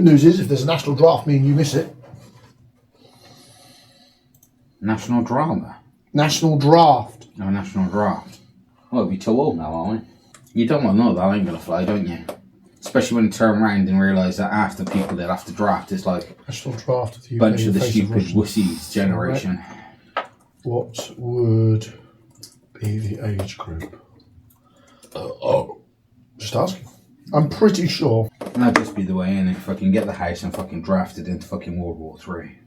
good news is, if there's a national draft, me and you miss it. National drama? National draft. No, national draft. Well, we'll be too old now, aren't we? You don't want to know that ain't going to fly, don't you? Especially when you turn around and realise that after people that have to draft, it's like national draft of the UK bunch of the stupid wussies generation. Right. What would be the age group? Just asking. I'm pretty sure. That'd just be the way in. If I can get the house and fucking drafted into fucking World War III.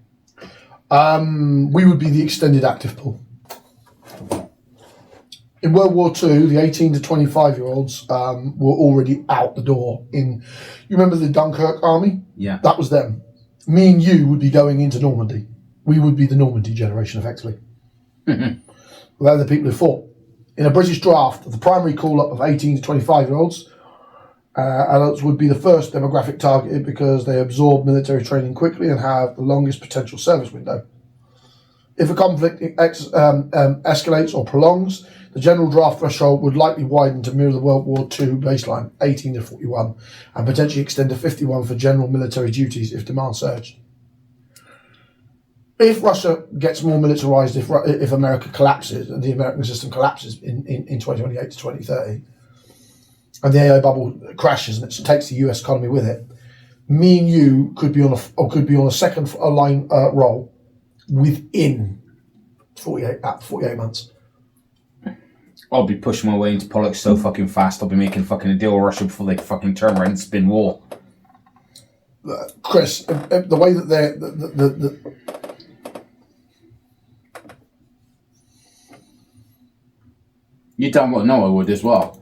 We would be the extended active pool. In World War II, the 18 to 25-year-olds were already out the door. You remember the Dunkirk army? Yeah. That was them. Me and you would be going into Normandy. We would be the Normandy generation, effectively. They're the people who fought. In a British draft, the primary call-up of 18 to 25-year-olds, adults would be the first demographic targeted because they absorb military training quickly and have the longest potential service window. If a conflict escalates or prolongs, the general draft threshold would likely widen to mirror the World War II baseline, 18 to 41, and potentially extend to 51 for general military duties if demand surged. If Russia gets more militarized, if America collapses, and the American system collapses in 2028 to 2030, and the AI bubble crashes and it takes the US economy with it, me and you could be on a second line role within 48 months. I'll be pushing my way into politics so fucking fast. I'll be making fucking a deal with Russia before they fucking turn around and spin war. Chris, the way that they're You don't want to know I would as well.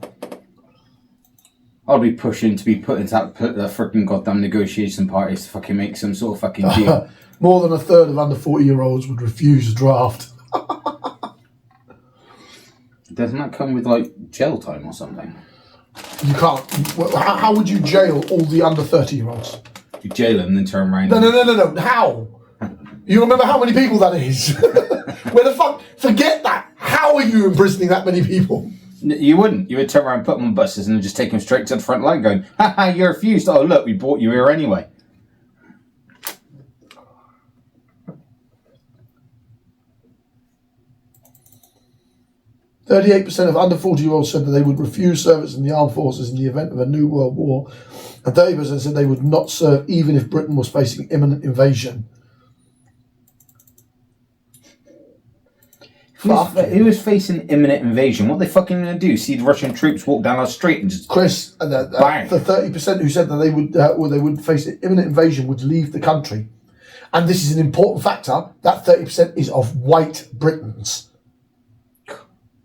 I'll be pushing to be put into that freaking goddamn negotiation parties to fucking make some sort of fucking deal. More than a third of under 40-year-olds would refuse a draft. Doesn't that come with like jail time or something? You can't. How would you jail all the under 30-year-olds? You jail them and then turn around. No. How? You remember how many people that is? Where the fuck? Forget that. How are you imprisoning that many people? You wouldn't. You would turn around, put them on buses, and just take them straight to the front line, going, "Ha ha! You refused. Oh look, we brought you here anyway." 38% of under 40-year-olds said that they would refuse service in the armed forces in the event of a new world war, and 30% said they would not serve even if Britain was facing imminent invasion. Who was facing imminent invasion? What are they fucking going to do? See the Russian troops walk down our street and just Chris, the 30% who said that they would face imminent invasion would leave the country, and this is an important factor. That 30% is of white Britons.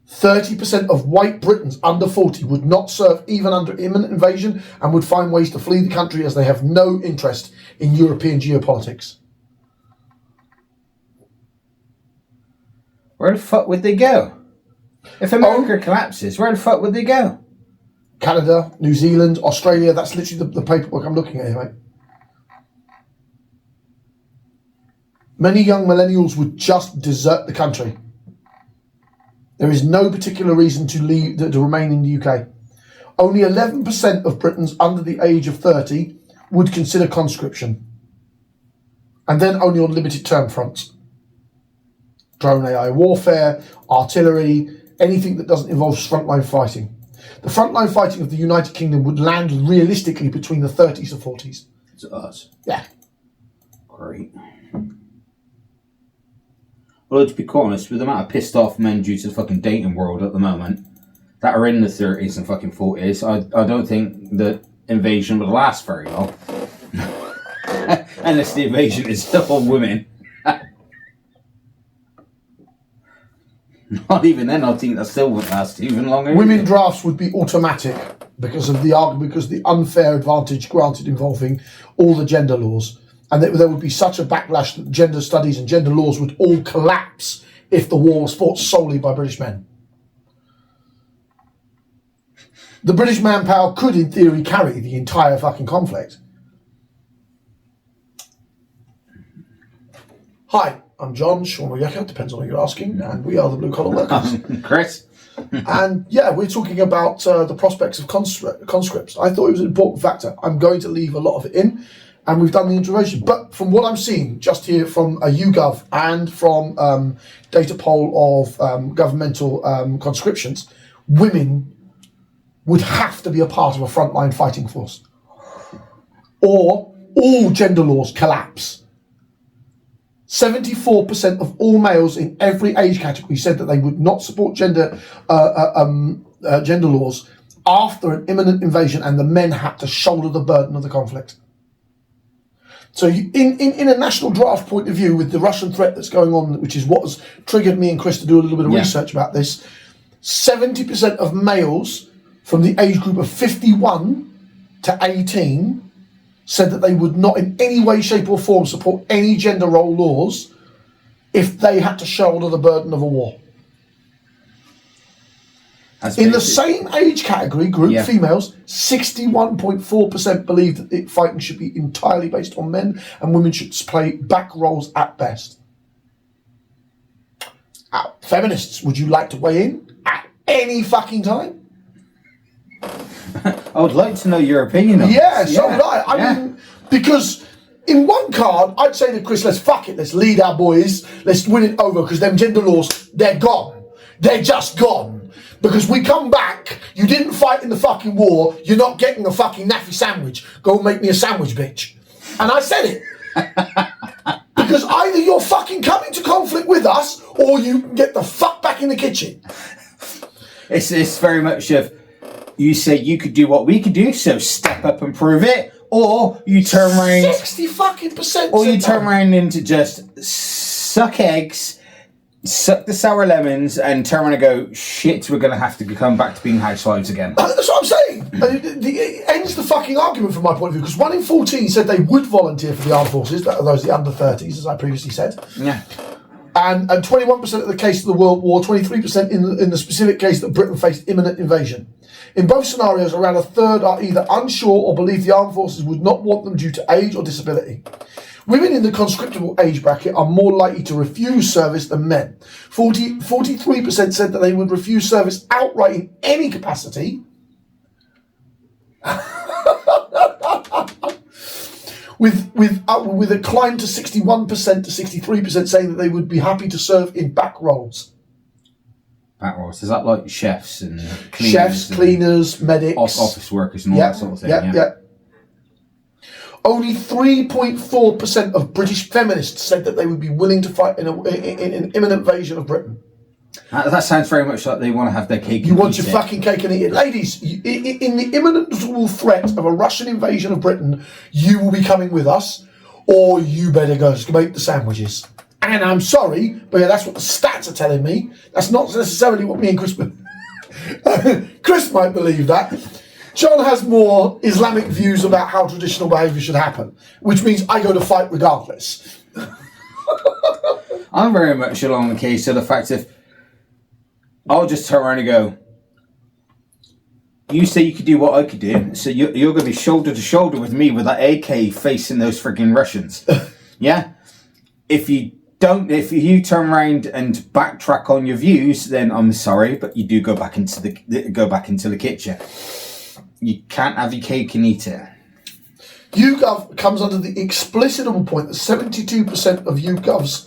30% of white Britons under 40 would not serve even under imminent invasion and would find ways to flee the country as they have no interest in European geopolitics. Where the fuck would they go? If America collapses, where the fuck would they go? Canada, New Zealand, Australia. That's literally the paperwork I'm looking at here, mate. Many young millennials would just desert the country. There is no particular reason to remain in the UK. Only 11% of Britons under the age of 30 would consider conscription. And then only on limited term fronts. Drone AI warfare, artillery, anything that doesn't involve frontline fighting. The frontline fighting of the United Kingdom would land realistically between the 30s and 40s. It's us. Yeah. Great. Well, to be quite honest, with the amount of pissed off men due to the fucking dating world at the moment that are in the 30s and fucking 40s, I don't think that invasion would last very long. Unless the invasion is still on women. Not even then, I think that still would last even longer. Women drafts would be automatic because of the unfair advantage granted involving all the gender laws. And there would be such a backlash that gender studies and gender laws would all collapse if the war was fought solely by British men. The British manpower could, in theory, carry the entire fucking conflict. Hi, I'm John, Sean or Yeka, depends on what you're asking, and we are the Blue Collar Workers. Chris. And yeah, we're talking about the prospects of conscripts. I thought it was an important factor. I'm going to leave a lot of it in. and we've done the intervention. But from what I'm seeing just here from a YouGov and from data poll of governmental conscriptions, women would have to be a part of a frontline fighting force, or all gender laws collapse. 74% of all males in every age category said that they would not support gender laws after an imminent invasion, and the men had to shoulder the burden of the conflict. So in a national draft point of view, with the Russian threat that's going on, which is what has triggered me and Chris to do a little bit of research about this, 70% of males from the age group of 51 to 18 said that they would not in any way, shape or form support any gender role laws if they had to shoulder the burden of a war. In the same age category group, females, 61.4% believe that fighting should be entirely based on men and women should play back roles at best. Feminists, would you like to weigh in at any fucking time? I would like to know your opinion on this. So would I. I mean, because in one card, I'd say to Chris, let's lead our boys, let's win it over, because them gender laws, they're gone. They're just gone. Because we come back, you didn't fight in the fucking war, you're not getting a fucking naffy sandwich. Go make me a sandwich, bitch. And I said it. Because either you're fucking coming to conflict with us, or you can get the fuck back in the kitchen. It's very much of, you say you could do what we could do, so step up and prove it, or you turn around 60% or you turn around into just suck eggs, suck the sour lemons, and turn around and go, shit, we're gonna have to come back to being housewives again. That's what I'm saying. It ends the fucking argument from my point of view, because 1 in 14 said they would volunteer for the armed forces, those the under 30s, as I previously said. Yeah. And 21% of the case of the World War, 23% in the specific case that Britain faced imminent invasion. In both scenarios, around a third are either unsure or believe the armed forces would not want them due to age or disability. Women in the conscriptable age bracket are more likely to refuse service than men. 43% said that they would refuse service outright in any capacity. with a climb to 61% to 63% saying that they would be happy to serve in back roles. Back roles, is that like chefs and cleaners? Chefs, cleaners, medics. Office workers and all that sort of thing. Yeah. Only 3.4% of British feminists said that they would be willing to fight in an imminent invasion of Britain. That sounds very much like they want to have their cake. You want your fucking cake and eat it. Ladies, in the imminent threat of a Russian invasion of Britain, you will be coming with us, or you better go make the sandwiches. And I'm sorry, but that's what the stats are telling me. That's not necessarily what me and Chris... Chris might believe that. John has more Islamic views about how traditional behaviour should happen, which means I go to fight regardless. I'm very much along the case of the fact that I'll just turn around and go, you say you could do what I could do, so you're going to be shoulder to shoulder with me with that AK facing those frigging Russians. Yeah? If you turn around and backtrack on your views, then I'm sorry, but you do go back into the kitchen. You can't have your cake and eat it. YouGov comes under the explicitable point that 72% of YouGov's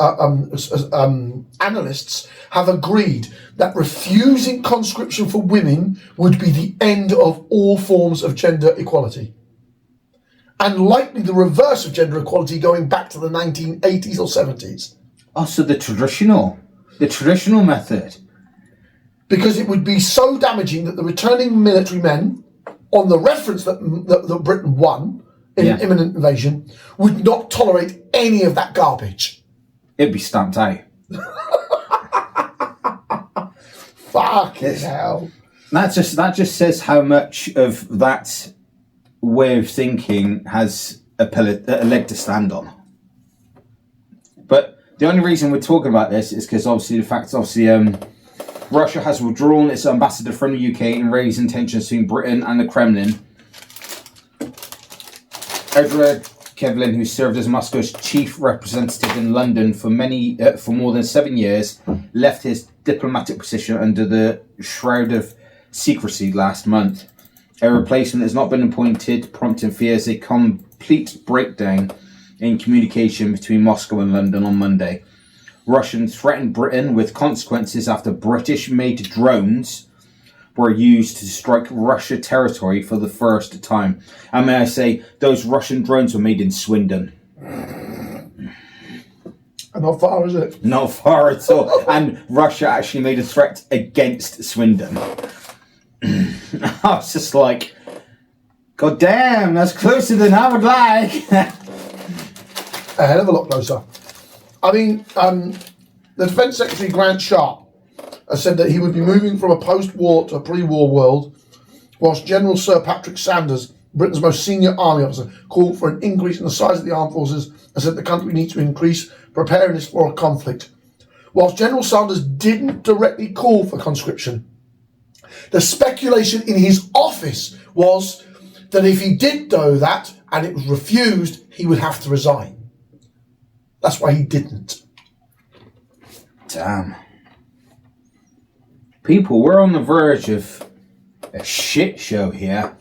analysts have agreed that refusing conscription for women would be the end of all forms of gender equality. And likely the reverse of gender equality going back to the 1980s or 70s. Oh, so the traditional method. Because it would be so damaging that the returning military men, on the reference that Britain won in an imminent invasion, would not tolerate any of that garbage. It'd be stamped out. Fucking hell. That just says how much of that way of thinking has a leg to stand on. But the only reason we're talking about this is because Russia has withdrawn its ambassador from the UK and raising tensions between Britain and the Kremlin. Edward Kevlin, who served as Moscow's chief representative in London for more than 7 years, left his diplomatic position under the shroud of secrecy last month. A replacement has not been appointed, prompting fears a complete breakdown in communication between Moscow and London on Monday. Russia threatened Britain with consequences after British-made drones were used to strike Russia territory for the first time. And may I say, those Russian drones were made in Swindon. And how far is it? Not far at all. And Russia actually made a threat against Swindon. I was just like, God damn, that's closer than I would like. A hell of a lot closer. I mean, the Defence Secretary Grant Sharp has said that he would be moving from a post-war to a pre-war world, whilst General Sir Patrick Sanders, Britain's most senior army officer, called for an increase in the size of the armed forces and said the country needs to increase preparedness for a conflict. Whilst General Sanders didn't directly call for conscription, the speculation in his office was that if he did do that and it was refused, he would have to resign. That's why he didn't. Damn. People, we're on the verge of a shit show here.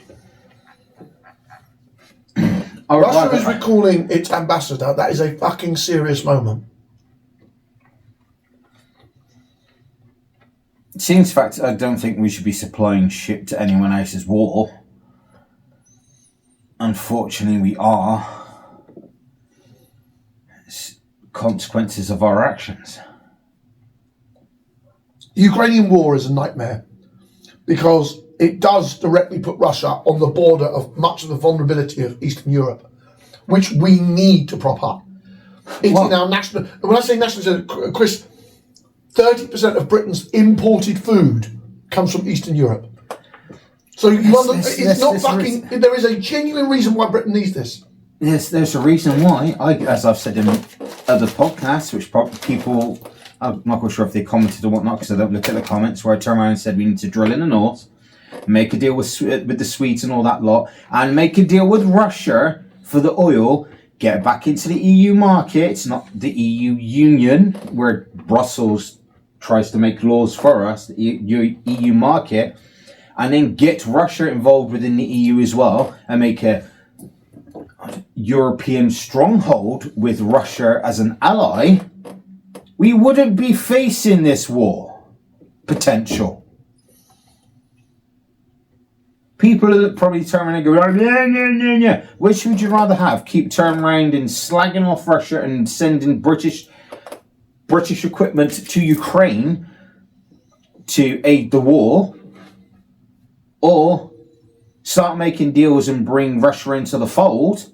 Russia is recalling its ambassador. That is a fucking serious moment. Seems fact, I don't think we should be supplying shit to anyone else's war. Unfortunately, we are. It's consequences of our actions. The Ukrainian war is a nightmare because it does directly put Russia on the border of much of the vulnerability of Eastern Europe, which we need to prop up. It's in our national... When I say national, Chris, 30% of Britain's imported food comes from Eastern Europe. So there is a genuine reason why Britain needs this. Yes, there's a reason why. As I've said in other podcasts, which probably people... I'm not quite sure if they commented or whatnot because I don't look at the comments, where I turned around and said we need to drill in the north, make a deal with the Swedes and all that lot, and make a deal with Russia for the oil, get back into the EU market. It's not the EU Union, where Brussels tries to make laws for us, the EU market, and then get Russia involved within the EU as well, and make a European stronghold with Russia as an ally. We wouldn't be facing this war potential. People will probably turn around and go, yeah. Which would you rather have? Keep turning around and slagging off Russia and sending British equipment to Ukraine to aid the war, or start making deals and bring Russia into the fold,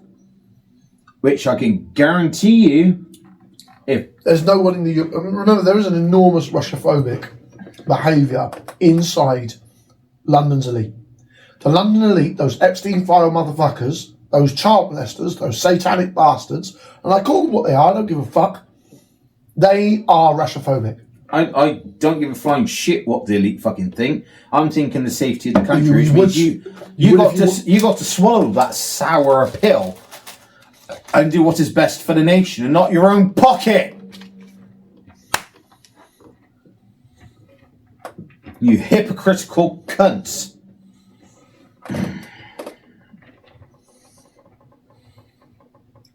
which I can guarantee you, if there's no one in the... Remember, there is an enormous Russophobic behaviour inside London's elite. The London elite, those Epstein file motherfuckers, those child molesters, those satanic bastards, and I call them what they are, I don't give a fuck, they are Russophobic. I don't give a flying shit what the elite fucking think. I'm thinking the safety of the country. You got to swallow that sour pill and do what is best for the nation and not your own pocket. You hypocritical cunts.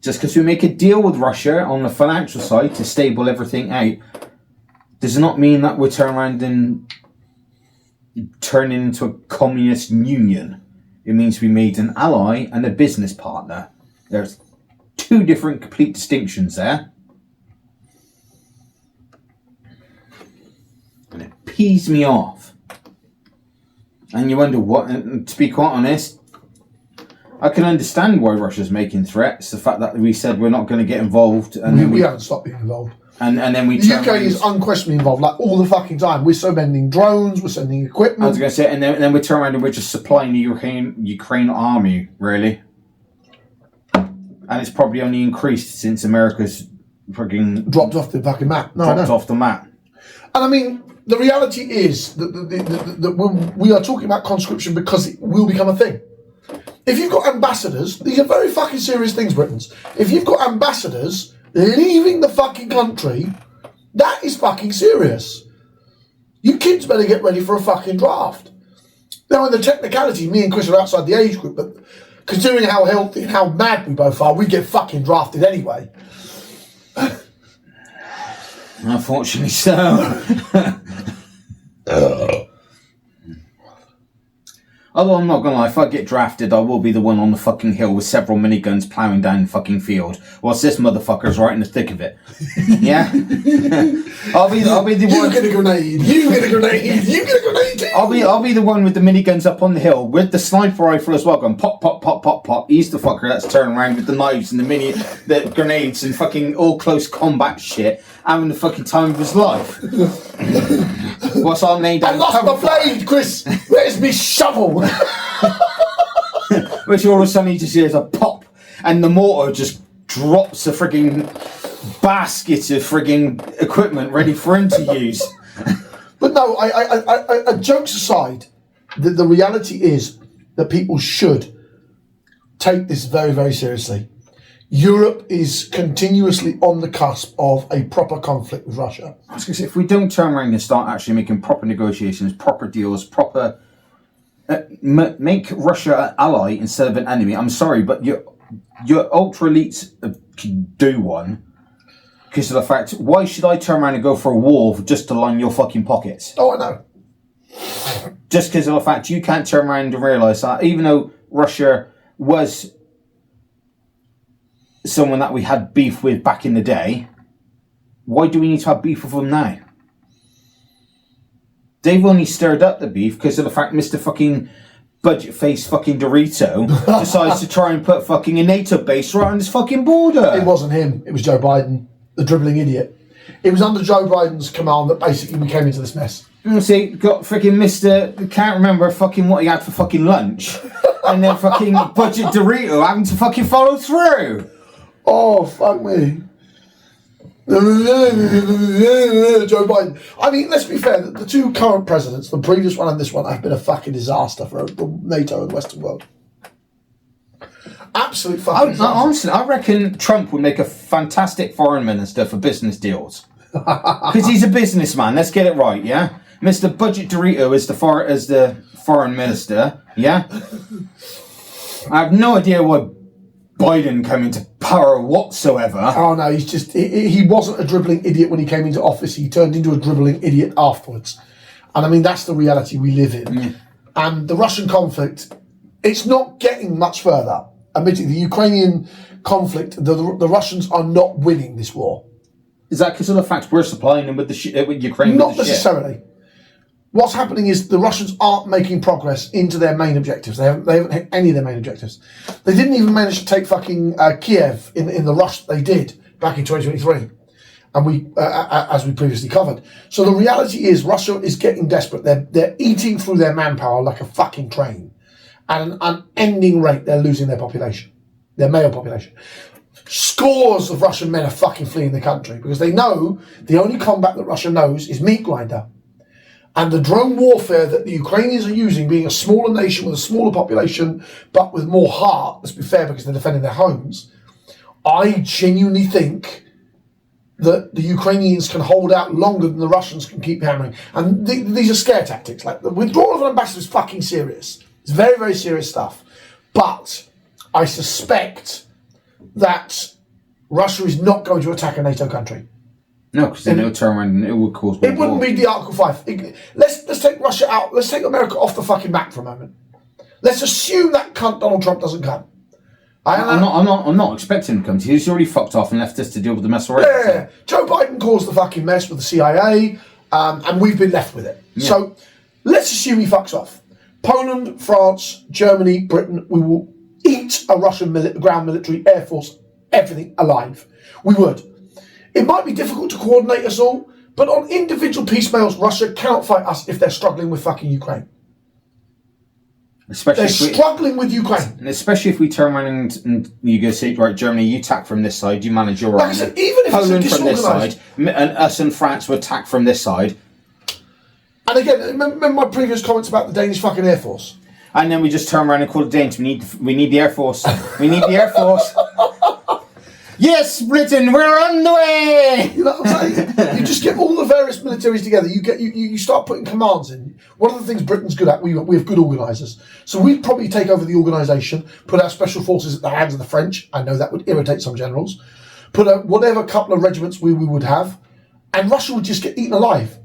Just because we make a deal with Russia on the financial side to stable everything out does not mean that we're turning around and turning into a communist union. It means we made an ally and a business partner. There's two different complete distinctions there. And it pees me off. And you wonder what, and to be quite honest, I can understand why Russia's making threats. The fact that we said we're not going to get involved. And we haven't stopped being involved. And then we... The UK is unquestionably involved, like all the fucking time. We're sending drones, we're sending equipment. I was going to say, and then we turn around and we're just supplying the Ukraine army, really. And it's probably only increased since America's fucking... dropped off the fucking map. Dropped off the map. And I mean, the reality is that we are talking about conscription because it will become a thing. If you've got ambassadors, these are very fucking serious things, Britons. If you've got ambassadors leaving the fucking country, that is fucking serious. You kids better get ready for a fucking draft. Now, in the technicality, me and Chris are outside the age group, but considering how healthy and how mad we both are, we get fucking drafted anyway. Unfortunately so. Although I'm not gonna lie, if I get drafted, I will be the one on the fucking hill with several miniguns ploughing down the fucking field, whilst this motherfucker's right in the thick of it. Yeah? I'll be the one. You get a grenade. You get a grenade. You get a grenade too. I'll be the one with the miniguns up on the hill with the sniper rifle as well, going pop, pop, pop, pop, pop. He's the fucker that's turning around with the knives and the grenades and fucking all close combat shit, having the fucking time of his life. What's our name down? I lost my blade, Chris. Where's me shovel? Which all of a sudden you just hear is a pop, and the mortar just drops a frigging basket of frigging equipment ready for him to use. But no, I jokes aside, the reality is that people should take this very, very seriously. Europe is continuously on the cusp of a proper conflict with Russia. I was going to say, if we don't turn around and start actually making proper negotiations, proper deals, proper... make Russia an ally instead of an enemy. I'm sorry, but your ultra elites can do one because of the fact, why should I turn around and go for a war just to line your fucking pockets? Oh, I know. Just because of the fact you can't turn around and realise that even though Russia was someone that we had beef with back in the day, why do we need to have beef with them now? They've only stirred up the beef because of the fact Mr. fucking budget-faced fucking Dorito decides to try and put fucking a NATO base right on this fucking border. It wasn't him. It was Joe Biden, the dribbling idiot. It was under Joe Biden's command that basically we came into this mess. See, got freaking Mr. Can't remember fucking what he had for fucking lunch, and then fucking budget Dorito having to fucking follow through. Oh, fuck me. Joe Biden. I mean, let's be fair, the two current presidents, the previous one and this one, have been a fucking disaster for NATO and the Western world. Absolute fucking disaster. Honestly, I reckon Trump would make a fantastic foreign minister for business deals. Because he's a businessman, let's get it right, yeah? Mr. Budget Dorito is the foreign minister, yeah? I have no idea why Biden came into power whatsoever. Oh no, he's just, he wasn't a dribbling idiot when he came into office, he turned into a dribbling idiot afterwards. And I mean, that's the reality we live in. Yeah. And the Russian conflict, it's not getting much further. Admittedly, the Ukrainian conflict, the Russians are not winning this war. Is that because of the fact we're supplying them with the with Ukraine? Not necessarily. What's happening is the Russians aren't making progress into their main objectives. They haven't hit any of their main objectives. They didn't even manage to take fucking Kiev in the rush they did back in 2023, and we, as we previously covered. So the reality is Russia is getting desperate. They're eating through their manpower like a fucking train. At an unending rate, they're losing their population, their male population. Scores of Russian men are fucking fleeing the country because they know the only combat that Russia knows is meat grinder. And the drone warfare that the Ukrainians are using, being a smaller nation with a smaller population, but with more heart, let's be fair, because they're defending their homes, I genuinely think that the Ukrainians can hold out longer than the Russians can keep hammering. And these are scare tactics. Like, the withdrawal of an ambassador is fucking serious. It's very, very serious stuff. But I suspect that Russia is not going to attack a NATO country. No, because then it'll turn around and it would cause war. It wouldn't be the Article 5. Let's take Russia out. Let's take America off the fucking map for a moment. Let's assume that cunt Donald Trump doesn't come. I'm not expecting him to come. He's already fucked off and left us to deal with the mess already. Yeah. Joe Biden caused the fucking mess with the CIA, and we've been left with it. Yeah. So let's assume he fucks off. Poland, France, Germany, Britain, we will eat a Russian ground military, air force, everything alive. We would. It might be difficult to coordinate us all, but on individual piecemeals, Russia cannot fight us if they're struggling with fucking Ukraine. They're struggling with Ukraine. And especially if we turn around and you go say, right, Germany, you attack from this side, you manage your own. Like I said, even if Poland it's from this side, and us and France will attack from this side. And again, remember my previous comments about the Danish fucking Air Force? And then we just turn around and call the Danes. We need the Air Force. We need the Air Force. Yes, Britain, we're on the way. You know what I'm saying? You just get all the various militaries together. You start putting commands in. One of the things Britain's good at, we have good organisers. So we'd probably take over the organisation, put our special forces at the hands of the French. I know that would irritate some generals. Put out whatever couple of regiments we would have, and Russia would just get eaten alive.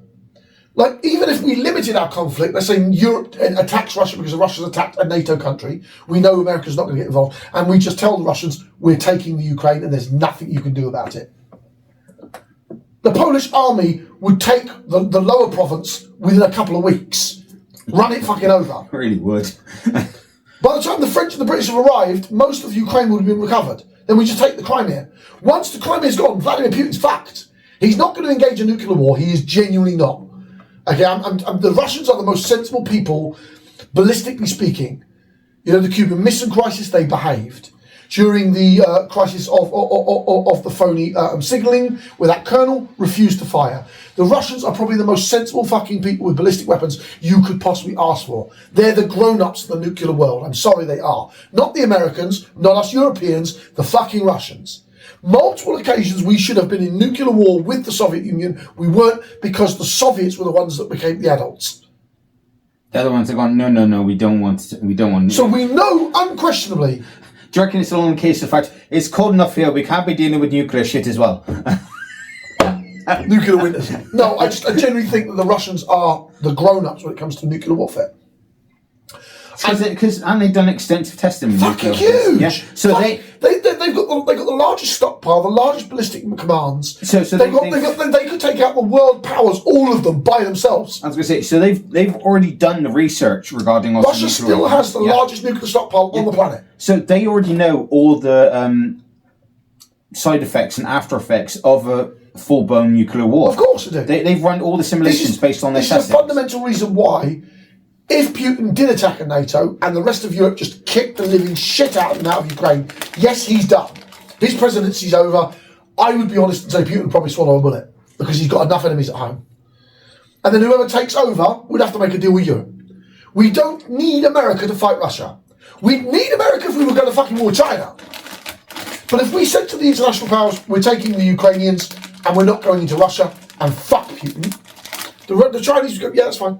Like, even if we limited our conflict, let's say Europe attacks Russia because Russia's attacked a NATO country, we know America's not going to get involved, and we just tell the Russians, we're taking the Ukraine and there's nothing you can do about it. The Polish army would take the lower province within a couple of weeks. Run it fucking over. Really would. By the time the French and the British have arrived, most of Ukraine would have been recovered. Then we just take the Crimea. Once the Crimea's gone, Vladimir Putin's fucked. He's not going to engage in nuclear war. He is genuinely not. Okay, the Russians are the most sensible people, ballistically speaking. You know, the Cuban Missile Crisis, they behaved. During the crisis of the phony signalling, where that colonel refused to fire. The Russians are probably the most sensible fucking people with ballistic weapons you could possibly ask for. They're the grown-ups of the nuclear world. I'm sorry, they are. Not the Americans, not us Europeans, the fucking Russians. Multiple occasions we should have been in nuclear war with the Soviet Union. We weren't, because the Soviets were the ones that became the adults. The other ones are going, no, we don't want. So we know unquestionably. Do you reckon it's all in case of fact it's cold enough here? We can't be dealing with nuclear shit as well. Nuclear winters. No, I genuinely think that the Russians are the grown-ups when it comes to nuclear warfare. Because and they've done extensive testing. With fucking huge. Yeah. So they've got the largest stockpile, the largest ballistic commands. So they could take out the world powers, all of them by themselves. I was going to say, so they've already done the research regarding Russia still has the largest nuclear stockpile on the planet. So they already know all the side effects and after effects of a full-blown nuclear war. Of course they do. They've run all the simulations based on their testing. This is a fundamental reason why, if Putin did attack a NATO and the rest of Europe just kicked the living shit out of Ukraine, yes, he's done. His presidency's over. I would be honest and say Putin would probably swallow a bullet because he's got enough enemies at home. And then whoever takes over would have to make a deal with Europe. We don't need America to fight Russia. We'd need America if we were going to fucking war with China. But if we said to the international powers, we're taking the Ukrainians and we're not going into Russia, and fuck Putin, the Chinese would go, yeah, that's fine.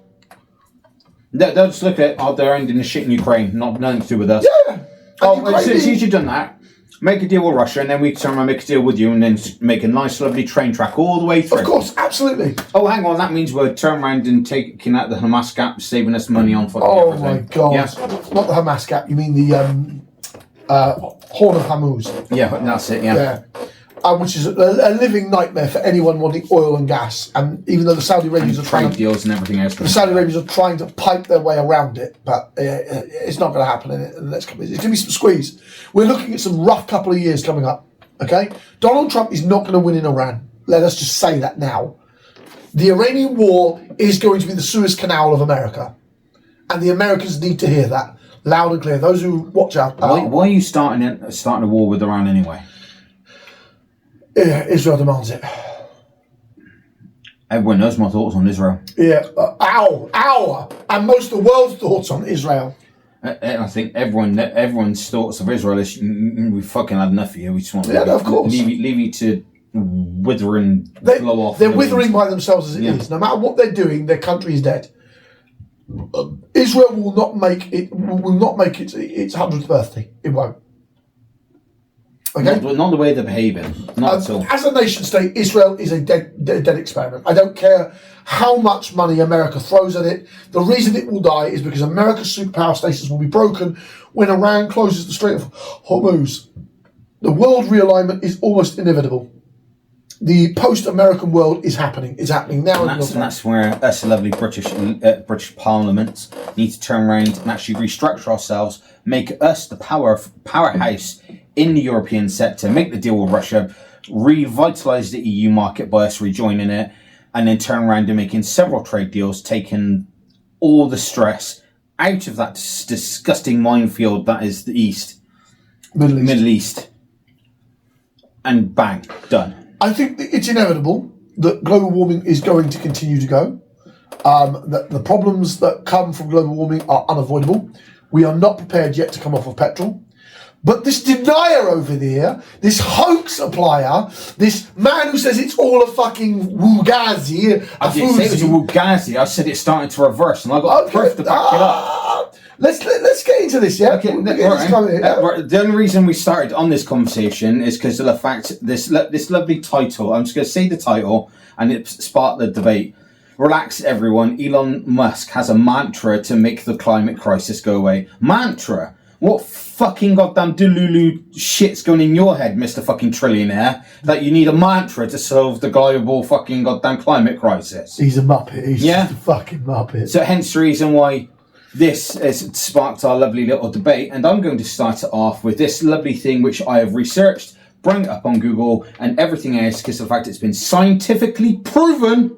They'll just look at it, they're ending the shit in Ukraine, nothing to do with us. Yeah. As soon as you've done that, make a deal with Russia, and then we can make a deal with you, and then make a nice, lovely train track all the way through. Of course, absolutely. Oh, hang on, that means we'll turn around and taking out the Hamas gap, saving us money on fucking everything. Oh my God. Yeah. Not the Hamas gap, you mean the Horn of Hormuz. Yeah, that's it, yeah. Which is a living nightmare for anyone wanting oil and gas. And even though the Saudi Arabians are trying deals and everything else, the Saudi Arabians are trying to pipe their way around it, but it's not going to happen in the next couple of years. It's going to be some squeeze. We're looking at some rough couple of years coming up. Okay, Donald Trump is not going to win in Iran. Let us just say that now. The Iranian war is going to be the Suez Canal of America, and the Americans need to hear that loud and clear. Those who watch out. Why are you starting a war with Iran anyway? Yeah, Israel demands it. Everyone knows my thoughts on Israel. Yeah, our and most of the world's thoughts on Israel. I think everyone's thoughts of Israel is we fucking had enough of you. We just want to of course. leave you to wither and blow off. They're withering by themselves as it is. No matter what they're doing, their country is dead. Israel will not make it. Will not make its 100th birthday. It won't. Okay? Not the way they're behaving. Not at all. As a nation state, Israel is a dead experiment. I don't care how much money America throws at it. The reason it will die is because America's superpower status will be broken when Iran closes the Strait of Hormuz. The world realignment is almost inevitable. The post-American world is happening. It's happening now. And that's where us lovely British Parliament need to turn around and actually restructure ourselves, make us the powerhouse in the European sector, make the deal with Russia, revitalise the EU market by us rejoining it, and then turn around and making several trade deals, taking all the stress out of that disgusting minefield that is the Middle East. And bang, done. I think that it's inevitable that global warming is going to continue to go. That the problems that come from global warming are unavoidable. We are not prepared yet to come off of petrol. But this denier over there, this hoax applier, this man who says it's all a fucking wugazi. I didn't say it was a wugazi. I said it's starting to reverse, and I got proof to back it up. Let's get into this, yeah? Okay, the only reason we started on this conversation is because of the fact this lovely title. I'm just going to say the title, and it sparked the debate. Relax, everyone. Elon Musk has a mantra to make the climate crisis go away. Mantra? What fucking goddamn delulu shit's going in your head, Mr. fucking trillionaire, that you need a mantra to solve the global fucking goddamn climate crisis? He's a muppet. He's just a fucking muppet. So hence the reason why this has sparked our lovely little debate, and I'm going to start it off with this lovely thing which I have researched, bring it up on Google and everything else, because of the fact it's been scientifically proven.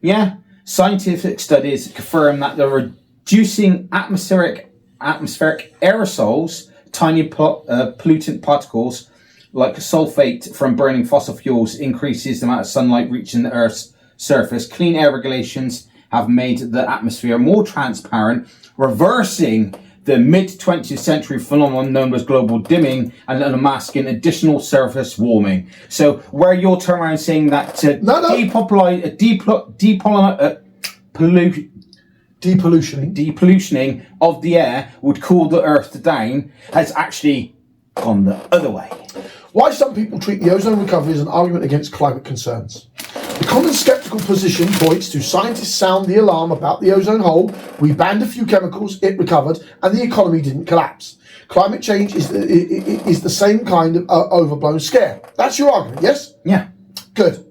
Yeah, scientific studies confirm that the reducing atmospheric aerosols, tiny pollutant particles like sulfate from burning fossil fuels, increases the amount of sunlight reaching the Earth's surface. Clean air regulations have made the atmosphere more transparent, reversing the mid-20th century phenomenon known as global dimming and unmasking additional surface warming. So where you're turning around saying that depollutioning of the air would cool the Earth down has actually gone the other way. Why some people treat the ozone recovery as an argument against climate concerns. The common sceptical position points to scientists sound the alarm about the ozone hole. We banned a few chemicals, it recovered, and the economy didn't collapse. Climate change is the same kind of overblown scare. That's your argument, yes? Yeah. Good.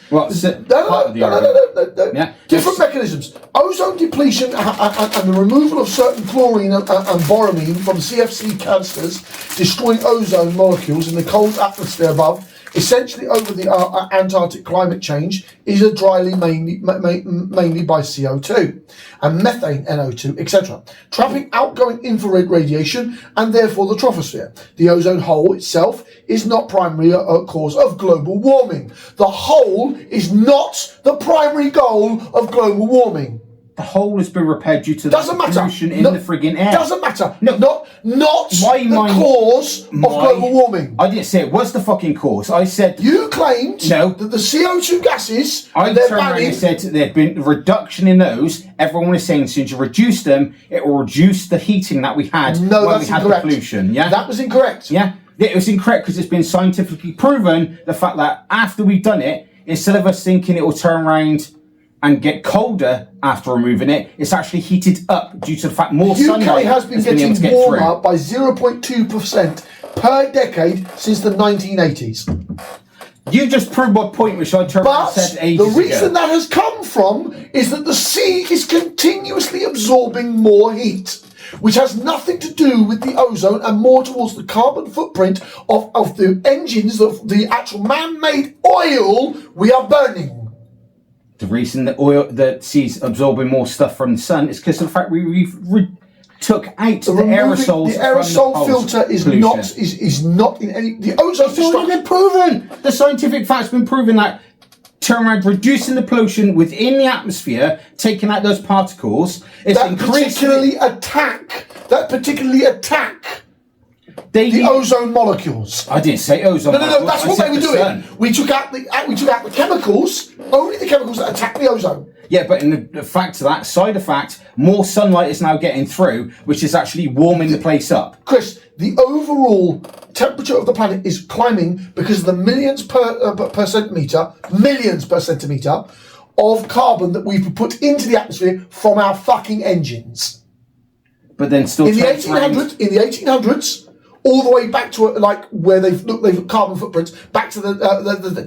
Well, no. Yeah. Different mechanisms. Ozone depletion and the removal of certain chlorine and boromine from CFC canisters, destroying ozone molecules in the cold atmosphere above, essentially over the Antarctic climate change, is a dryly mainly by CO2 and methane, NO2, etc., trapping outgoing infrared radiation and therefore the troposphere. The ozone hole itself is not primarily a cause of global warming. The hole is not the primary goal of global warming. The hole has been repaired due to the pollution in the frigging air. Doesn't matter. No, not the cause of global warming. I didn't say it was the fucking cause. I said you claimed that the CO2 gases. I turned around and said there'd been a reduction in those. Everyone is saying since you reduce them, it will reduce the heating that we had when we had the pollution. Yeah, that was incorrect. Yeah, it was incorrect because it's been scientifically proven the fact that after we've done it, instead of us thinking it will turn around and get colder after removing it, it's actually heated up due to the fact more sunlight has been getting warmer by 0.2% per decade since the 1980s. You just proved my point, which I turned and said ages ago. The reason that has come from is that the sea is continuously absorbing more heat, which has nothing to do with the ozone and more towards the carbon footprint of the engines, of the actual man-made oil we are burning. The reason that the sea's absorbing more stuff from the sun is because of the fact we took out the aerosols. The aerosol filter is not in any. The ozone it's already been proven. The scientific fact's been proven that turn around reducing the pollution within the atmosphere, taking out those particles, is particularly attack the ozone molecule. I didn't say ozone. No. That's what they were doing. We took out the chemicals. Only the chemicals that attack the ozone. Yeah, but in the fact of that side effect, more sunlight is now getting through, which is actually warming the place up. Chris, the overall temperature of the planet is climbing because of the millions per centimeter of carbon that we've put into the atmosphere from our fucking engines. But then still in the 1800s. All the way back to where they've carbon footprints back to the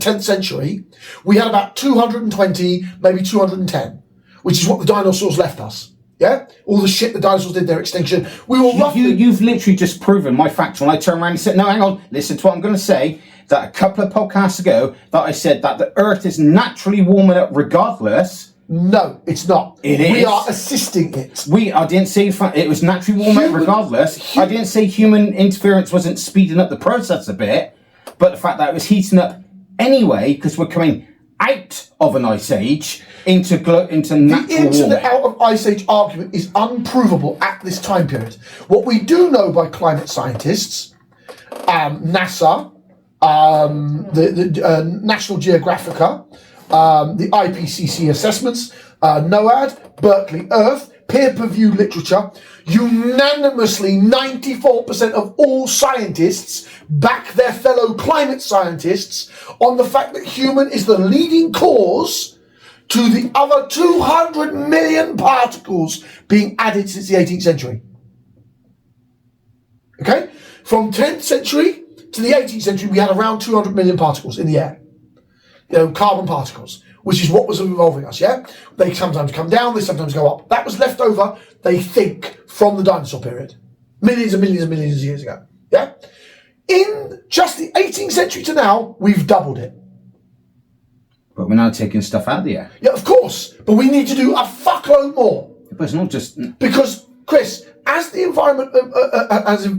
10th century, we had about 220, maybe 210, which is what the dinosaurs left us. Yeah, all the shit the dinosaurs did, their extinction. We were You've literally just proven my fact when I turned around and said, no, hang on, listen to what I'm going to say. That a couple of podcasts ago, that I said that the Earth is naturally warming up regardless. No, it's not. It is. We are assisting it. I didn't say it was naturally warming regardless. I didn't say human interference wasn't speeding up the process a bit, but the fact that it was heating up anyway because we're coming out of an ice age. into The natural into warming. the out of ice age argument is unprovable at this time period. What we do know by climate scientists, NASA, the National Geographica, the IPCC assessments, NOAD, Berkeley Earth, peer-reviewed literature, unanimously 94% of all scientists back their fellow climate scientists on the fact that human is the leading cause to the other 200 million particles being added since the 18th century. Okay? From 10th century to the 18th century, we had around 200 million particles in the air. Carbon particles, which is what was involving us, yeah? They sometimes come down, they sometimes go up. That was left over, they think, from the dinosaur period. Millions and millions and millions of years ago, yeah? In just the 18th century to now, we've doubled it. But we're now taking stuff out of the air. Yeah, of course, but we need to do a fuckload more. But it's not just... Because, Chris, as the environment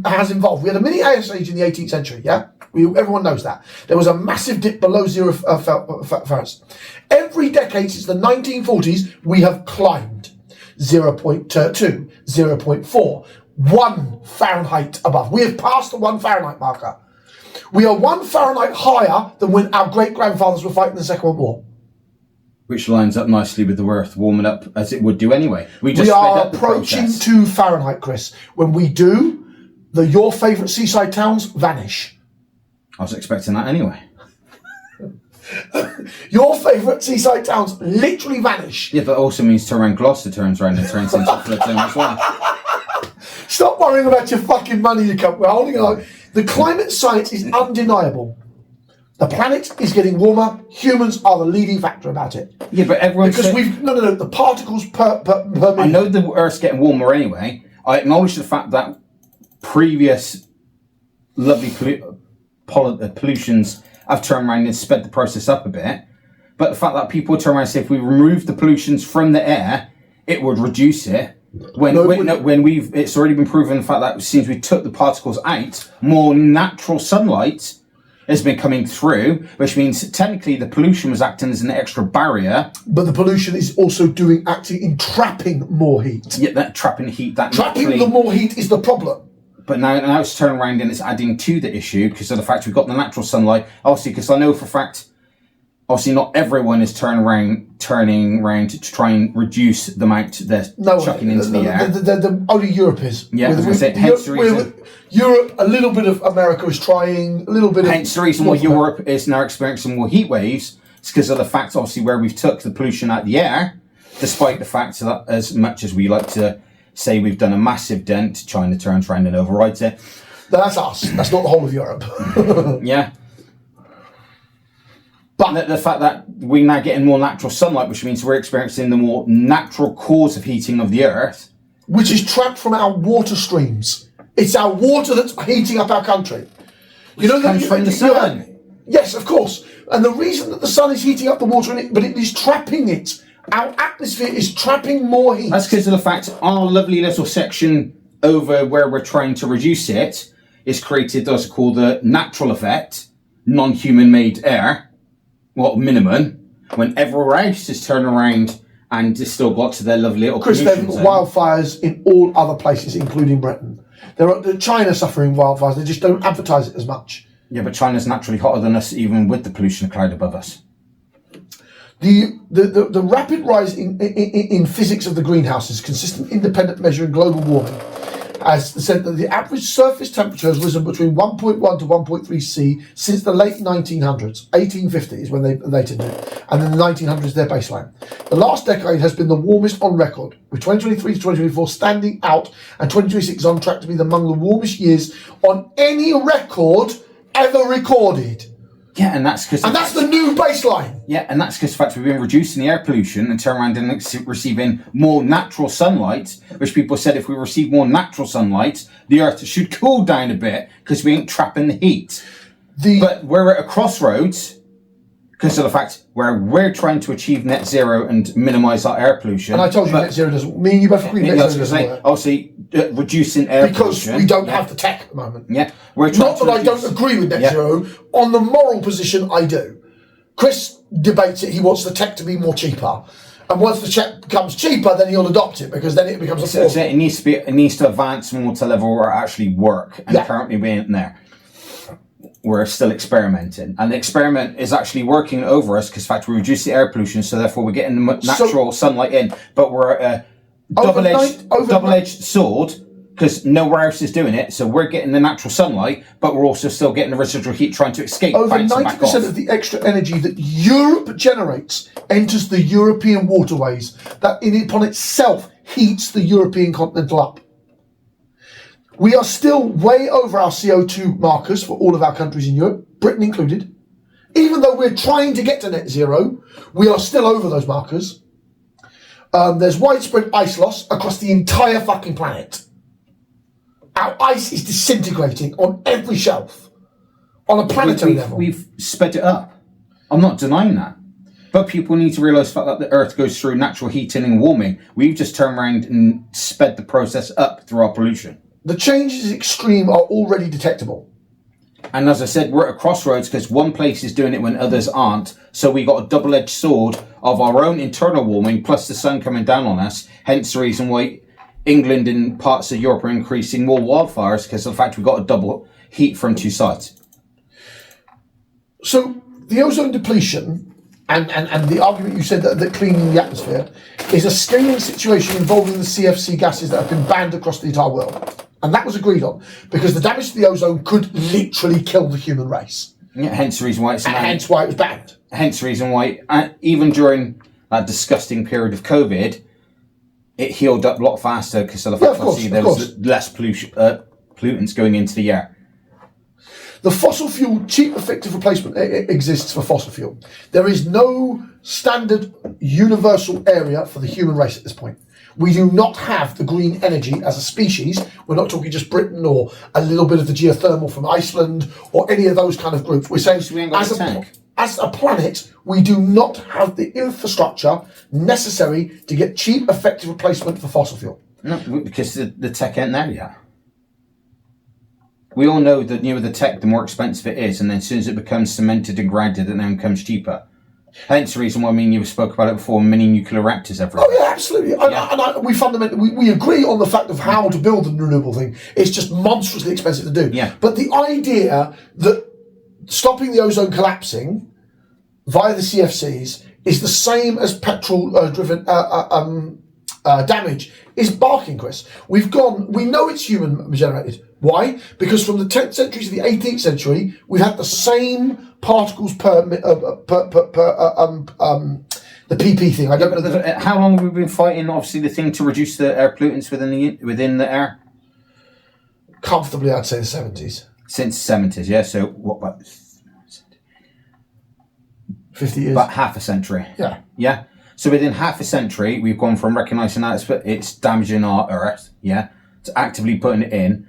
has evolved, we had a mini ice age in the 18th century, yeah? Everyone knows that. There was a massive dip below zero Fahrenheit. Every decade since the 1940s, we have climbed 0.2, 0.4, 1 Fahrenheit above. We have passed the 1 Fahrenheit marker. We are 1 Fahrenheit higher than when our great-grandfathers were fighting the Second World War. Which lines up nicely with the Earth warming up as it would do anyway. We are approaching 2 Fahrenheit, Chris. When we do, your favourite seaside towns vanish. I was expecting that anyway. Your favourite seaside towns literally vanish. Yeah, but also means turn around Gloucester turns around and turns into a flood zone as well. Stop worrying about your fucking money, you cunt. We're holding on. The climate science is undeniable. The planet is getting warmer. Humans are the leading factor about it. Yeah, but everyone because the particles per million. I know the Earth's getting warmer anyway. I acknowledge the fact that previous lovely pollutions have turned around and sped the process up a bit. But the fact that people turn around and say if we remove the pollutions from the air, it would reduce it. It's already been proven the fact that since we took the particles out, more natural sunlight has been coming through, which means technically the pollution was acting as an extra barrier. But the pollution is also acting in trapping more heat. Yeah, that trapping heat. Trapping the more heat is the problem. But now it's turning around and it's adding to the issue because of the fact we've got the natural sunlight. Obviously, because I know for a fact, obviously not everyone is turning around to try and reduce the amount they're chucking into the air. Only Europe is. Yeah, I was going to say, hence the reason. Europe, a little bit of America is trying, a little bit of... Hence the reason why Europe is now experiencing more heat waves. It's because of the fact, obviously, where we've took the pollution out of the air, despite the fact that as much as we like to say we've done a massive dent, China turns around and overrides it. That's us. That's not the whole of Europe. Yeah. But the fact that we're now getting more natural sunlight, which means we're experiencing the more natural cause of heating of the Earth. Which is trapped from our water streams. It's our water that's heating up our country. Which comes from the sun. Yes, of course. And the reason that the sun is heating up the water in it, but it is trapping it. Our atmosphere is trapping more heat. That's because of the fact our lovely little section over where we're trying to reduce it is created what's called the natural effect, non-human made air, minimum, when everywhere else is turning around and it's still got to their lovely little Chris, they've got wildfires in all other places, including Britain. China suffering wildfires, they just don't advertise it as much. Yeah, but China's naturally hotter than us, even with the pollution cloud above us. The rapid rise in physics of the greenhouses, consistent independent measure in global warming, has said that the average surface temperature has risen between 1.1 to 1.3 C since the late 1900s. 1850 is when they did it, and then the 1900s is their baseline. The last decade has been the warmest on record, with 2023 to 2024 standing out, and 2026 is on track to be among the warmest years on any record ever recorded. Yeah, and that's because... And that's the new baseline. Yeah, and that's because the fact we've been reducing the air pollution and turn around and receiving more natural sunlight, which people said if we receive more natural sunlight, the Earth should cool down a bit because we ain't trapping the heat. But we're at a crossroads because of the fact where we're trying to achieve net zero and minimise our air pollution. And I told you net zero doesn't... Me and you both agree net zero doesn't work. Obviously, reducing air pollution. Because we don't have the tech at the moment. Yeah. Not that I don't agree with net zero. On the moral position, I do. Chris debates it. He wants the tech to be more cheaper. And once the check becomes cheaper, then you'll adopt it because then it becomes affordable. So it needs to advance more to a level where it actually work. And currently we ain't there. We're still experimenting, and the experiment is actually working over us because, in fact, we reduce the air pollution, so therefore we're getting the natural sunlight in. But we're a double-edged sword because nowhere else is doing it. So we're getting the natural sunlight, but we're also still getting the residual heat trying to escape. Over 90% of the extra energy that Europe generates enters the European waterways. That, upon itself, heats the European continental up. We are still way over our CO2 markers for all of our countries in Europe, Britain included. Even though we're trying to get to net zero, we are still over those markers. There's widespread ice loss across the entire fucking planet. Our ice is disintegrating on every shelf, on a planetary level. We've sped it up. I'm not denying that. But people need to realise the fact that the Earth goes through natural heating and warming. We've just turned around and sped the process up through our pollution. The changes extreme are already detectable. And as I said, we're at a crossroads because one place is doing it when others aren't. So we got a double-edged sword of our own internal warming plus the sun coming down on us. Hence the reason why England and parts of Europe are increasing more wildfires because of the fact we've got a double heat from two sides. So the ozone depletion and the argument you said that cleaning the atmosphere is a scaling situation involving the CFC gases that have been banned across the entire world. And that was agreed on because the damage to the ozone could literally kill the human race. Yeah, hence the reason why it's hence why it was banned. Hence the reason why, even during that disgusting period of COVID, it healed up a lot faster because of the fact that there was less pollutants going into the air. The fossil fuel cheap effective replacement exists for fossil fuel. There is no standard universal area for the human race at this point. We do not have the green energy as a species. We're not talking just Britain or a little bit of the geothermal from Iceland or any of those kind of groups. We're saying as a planet, we do not have the infrastructure necessary to get cheap effective replacement for fossil fuel. No, because the tech ain't there yet. We all know that newer the tech, the more expensive it is, and then as soon as it becomes cemented and grounded, it then becomes cheaper. Hence the reason why you spoke about it before, mini nuclear reactors everywhere. Oh yeah, absolutely. We fundamentally we agree on the fact of how to build a renewable thing. It's just monstrously expensive to do. Yeah. But the idea that stopping the ozone collapsing via the CFCs is the same as petrol-driven damage is barking, Chris. We know it's human generated. Why? Because from the 10th century to the 18th century, we've had the same particles per the PP thing. I don't know. How long have we been fighting, obviously, the thing to reduce the air pollutants within the air? Comfortably, I'd say the 70s. Since the 70s, yeah. So what about 50 years? About half a century. Yeah. Yeah. So within half a century, we've gone from recognising that it's damaging our Earth, yeah, to actively putting it in.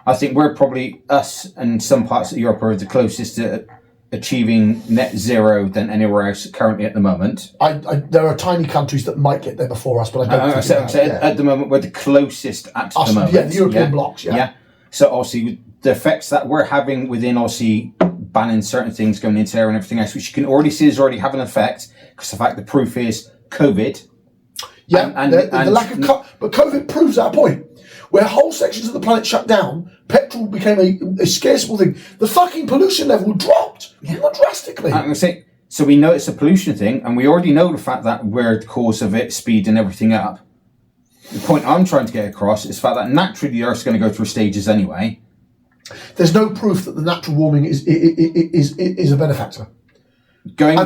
I think we're probably, us and some parts of Europe are the closest to achieving net zero than anywhere else currently at the moment. There are tiny countries that might get there before us, but I don't think at the moment we're the closest at the moment. Yeah, the European blocks, yeah. So obviously the effects that we're having within obviously banning certain things going into there and everything else, which you can already see is already having an effect, because the fact the proof is COVID. Yeah, and the lack of... but COVID proves our point. Where whole sections of the planet shut down, petrol became a scarceable thing. The fucking pollution level dropped drastically. I'm going to say, so we know it's a pollution thing, and we already know the fact that we're the cause of it, speeding everything up. The point I'm trying to get across is the fact that naturally the Earth's going to go through stages anyway. There's no proof that the natural warming is a benefactor. I know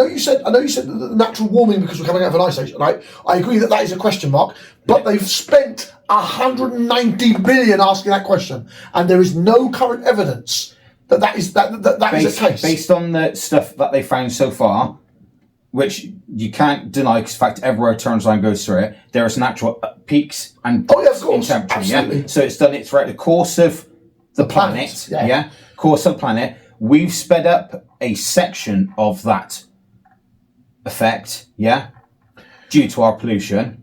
you said the natural warming because we're coming out of an ice age, right? I agree that is a question mark, but they've spent 190 billion asking that question, and there is no current evidence that is the case. Based on the stuff that they found so far, which you can't deny, because in fact everywhere it turns around goes through it, there is natural peaks and in temperature. Absolutely. Yeah? So it's done it throughout the course of the planet. Yeah. Course of the planet. We've sped up a section of that effect, due to our pollution,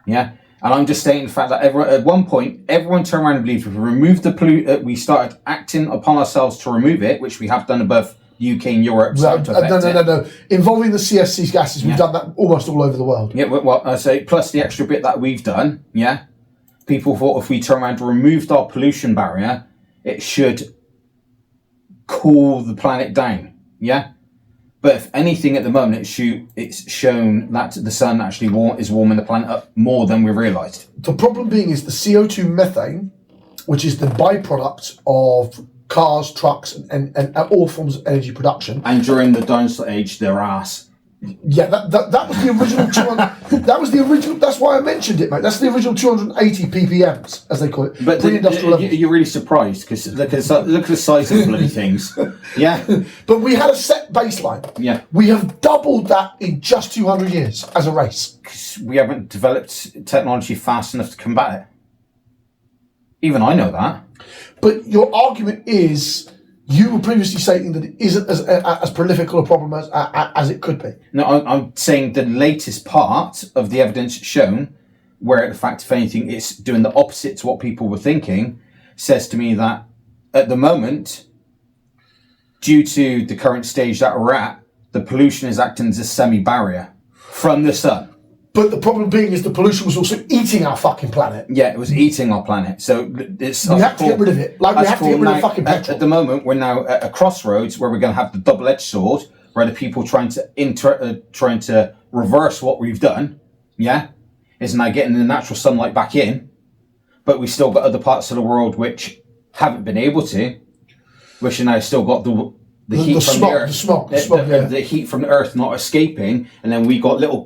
And I'm just stating the fact that at one point, everyone turned around and believed if we removed the we started acting upon ourselves to remove it, which we have done above UK and Europe. No. Involving the CFC gases, we've done that almost all over the world. Yeah, well, I say, plus the extra bit that we've done, people thought if we turn around and removed our pollution barrier, it should cool the planet down, But if anything, at the moment, it's shown that the sun actually is warming the planet up more than we realised. The problem being is the CO2 methane, which is the byproduct of cars, trucks, and all forms of energy production. And during the dinosaur age, their ass. Yeah, that was the original 200. That was the original. That's why I mentioned it, mate. That's the original 280 ppms, as they call it. But you're really surprised because look at the size of the bloody things. Yeah. But we had a set baseline. Yeah. We have doubled that in just 200 years as a race. We haven't developed technology fast enough to combat it. Even I know that. But your argument is, you were previously stating that it isn't as prolific a problem as it could be. No, I'm saying the latest part of the evidence shown, where in fact, if anything, it's doing the opposite to what people were thinking, says to me that at the moment, due to the current stage that we're at, the pollution is acting as a semi-barrier from the sun. But the problem being is the pollution was also eating our fucking planet. Yeah, it was eating our planet. So it's we have to get rid of it. Like we have to get rid of fucking petrol. At the moment, we're now at a crossroads where we're going to have the double-edged sword, where the people trying to reverse what we've done, is now getting the natural sunlight back in, but we've still got other parts of the world which haven't been able to, which have now still got the heat from the earth, the heat from the earth not escaping, and then we got little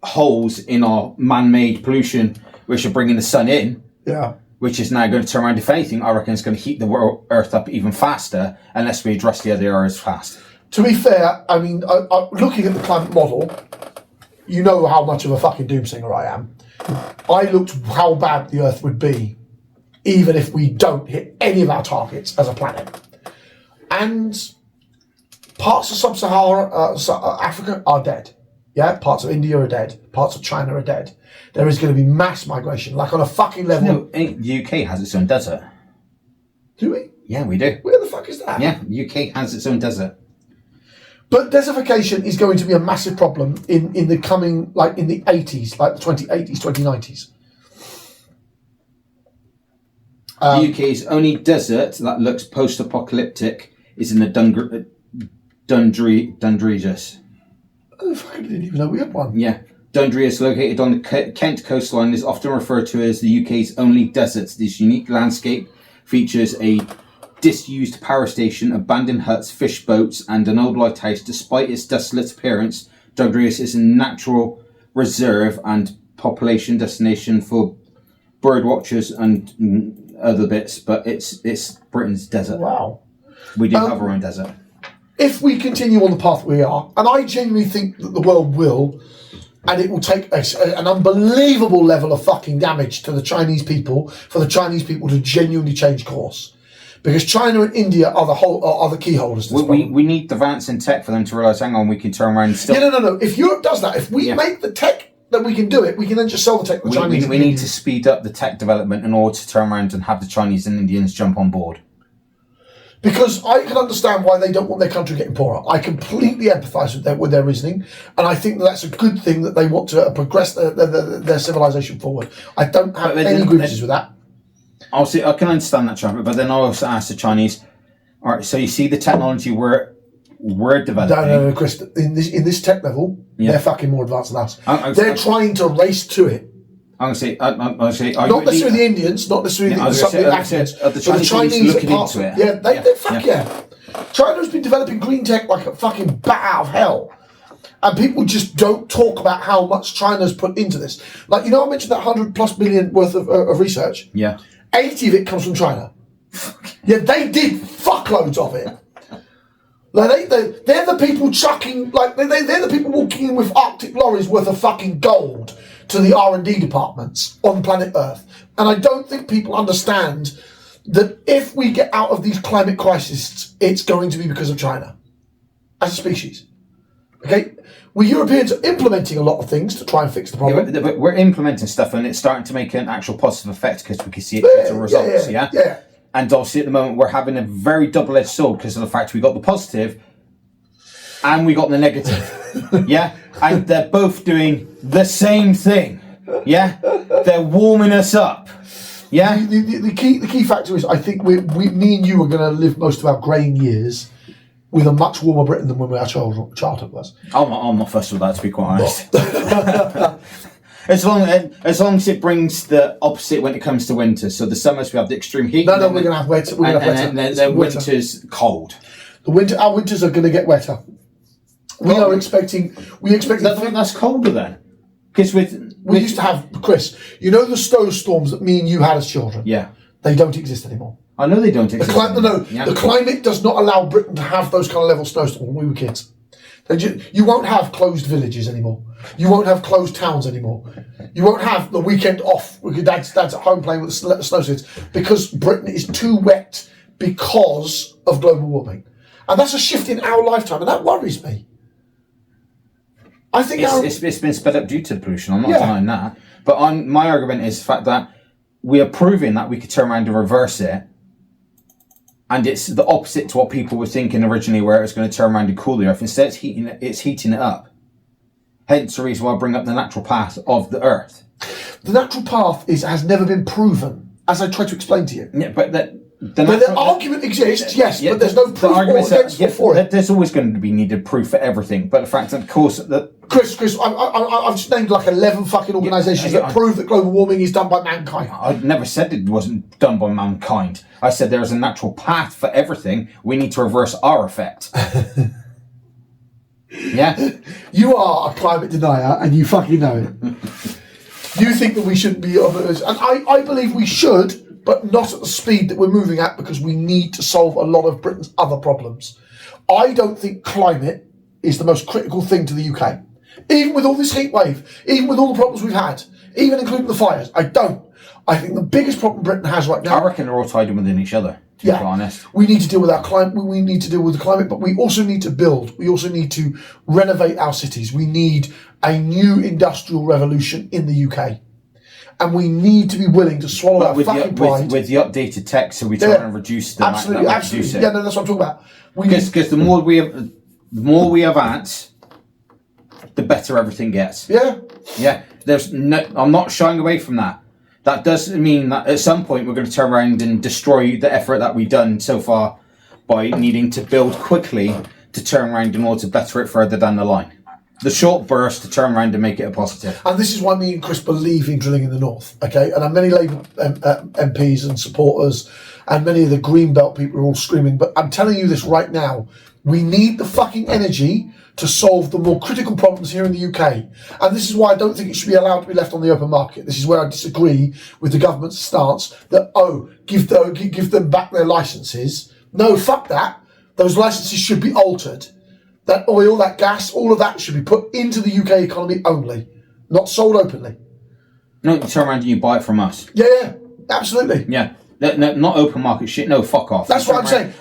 holes in our man-made pollution which are bringing the sun in, which is now going to turn around. If anything, I reckon it's going to heat the earth up even faster unless we address the other areas fast. To be fair, I mean, looking at the climate model, you know how much of a fucking doomsinger I am. I looked how bad the earth would be even if we don't hit any of our targets as a planet. And parts of sub-Saharan Africa are dead. Yeah, parts of India are dead. Parts of China are dead. There is going to be mass migration, like on a fucking level. No, the UK has its own desert. Do we? Yeah, we do. Where the fuck is that? Yeah, the UK has its own desert. But desertification is going to be a massive problem in the coming, like in the 80s, like the 2080s, 2090s. The UK's only desert that looks post-apocalyptic is in the Dundreges. Oh, fuck, I didn't even know we had one. Yeah. Dundee is located on the Kent coastline and is often referred to as the UK's only desert. This unique landscape features a disused power station, abandoned huts, fish boats, and an old lighthouse. Despite its desolate appearance, Dundee is a natural reserve and population destination for bird watchers and other bits, but it's Britain's desert. Wow. We do have our own desert. If we continue on the path we are, and I genuinely think that the world will, and it will take an unbelievable level of fucking damage to the Chinese people for the Chinese people to genuinely change course, because China and India are the key holders to this problem. We need the advance in tech for them to realise, hang on, we can turn around and still... No. If Europe does that, if we make the tech that we can do it, we can then just sell the tech to the Chinese. We need to speed up the tech development in order to turn around and have the Chinese and Indians jump on board. Because I can understand why they don't want their country getting poorer. I completely empathise with their reasoning, and I think that's a good thing that they want to progress their civilization forward. I don't have any grievances with that. Obviously, I can understand that, Trevor, but then I also ask the Chinese, all right, so you see the technology we're developing. No, Chris. In this tech level, they're fucking more advanced than us. They're trying to race to it. I'm going to say, not necessarily the Indians, not necessarily the Africans, but the Chinese looking into it. Yeah, they fuck yeah. China's been developing green tech like a fucking bat out of hell. And people just don't talk about how much China's put into this. Like, you know, I mentioned that 100+ billion worth of research. Yeah. 80 of it comes from China. Yeah, they did fuckloads of it. Like they're the people chucking, like they're the people walking in with Arctic lorries worth of fucking gold to the R&D departments on planet Earth. And I don't think people understand that if we get out of these climate crises, it's going to be because of China as a species. Okay? We Europeans are implementing a lot of things to try and fix the problem. Yeah, but we're implementing stuff and it's starting to make an actual positive effect because we can see it as a result. Yeah. And obviously at the moment we're having a very double-edged sword because of the fact we got the positive, and we got the negative. Yeah, and they're both doing the same thing. Yeah, they're warming us up. Yeah. The key factor is I think me and you are going to live most of our greying years with a much warmer Britain than when our childhood was. I'm not fussed with that, to be quite honest. As long as it brings the opposite when it comes to winter. So the summers we have the extreme heat. No, we're going to have wetter. And then winter's cold. Our winters are going to get wetter. We expect That's colder then. Because we used to have, Chris, you know the snowstorms that me and you had as children? Yeah. They don't exist anymore. I know they don't exist. The climate does not allow Britain to have those kind of level snowstorms when we were kids. You won't have closed villages anymore. You won't have closed towns anymore. You won't have the weekend off with your dad's at home playing with the snow skis because Britain is too wet because of global warming. And that's a shift in our lifetime, and that worries me. I think it's been sped up due to the pollution. I'm not denying that. But my argument is the fact that we are proving that we could turn around and reverse it. And it's the opposite to what people were thinking originally, where it was going to turn around and cool the earth. Instead, it's heating it up. Hence the reason why I bring up the natural path of the earth. The natural path has never been proven, as I tried to explain to you. Yeah, but the argument exists, yes, but there's no proof against or for it. There's always going to be needed proof for everything. But the fact that, of course, that Chris, I've just named like 11 fucking organisations that prove that global warming is done by mankind. I never said it wasn't done by mankind. I said there is a natural path for everything. We need to reverse our effect. Yeah? You are a climate denier and you fucking know it. You think that we shouldn't be on this. And I believe we should, but not at the speed that we're moving at because we need to solve a lot of Britain's other problems. I don't think climate is the most critical thing to the UK. Even with all this heat wave, even with all the problems we've had, even including the fires, I don't. I think the biggest problem Britain has right now... I reckon they're all tied in within each other, to be honest. We need to deal with our climate, we need to deal with the climate, but we also need to build. We also need to renovate our cities. We need a new industrial revolution in the UK. And we need to be willing to swallow our fucking pride. With the updated tech, so we try and reduce the... Absolutely. Yeah, no, that's what I'm talking about. Because the more we advance, the better everything gets. Yeah. Yeah. I'm not shying away from that. That does mean that at some point we're going to turn around and destroy the effort that we've done so far by needing to build quickly to turn around in order to better it further down the line. The short burst to turn around and make it a positive. And this is why me and Chris believe in drilling in the north, okay? And many Labour MPs and supporters and many of the Green Belt people are all screaming, but I'm telling you this right now, we need the fucking energy to solve the more critical problems here in the UK. And this is why I don't think it should be allowed to be left on the open market. This is where I disagree with the government's stance that, give them back their licences. No, fuck that. Those licences should be altered. That oil, that gas, all of that should be put into the UK economy only, not sold openly. No, you turn around and you buy it from us. Yeah, absolutely. Yeah. No, not open market shit. No, fuck off. That's what I'm saying.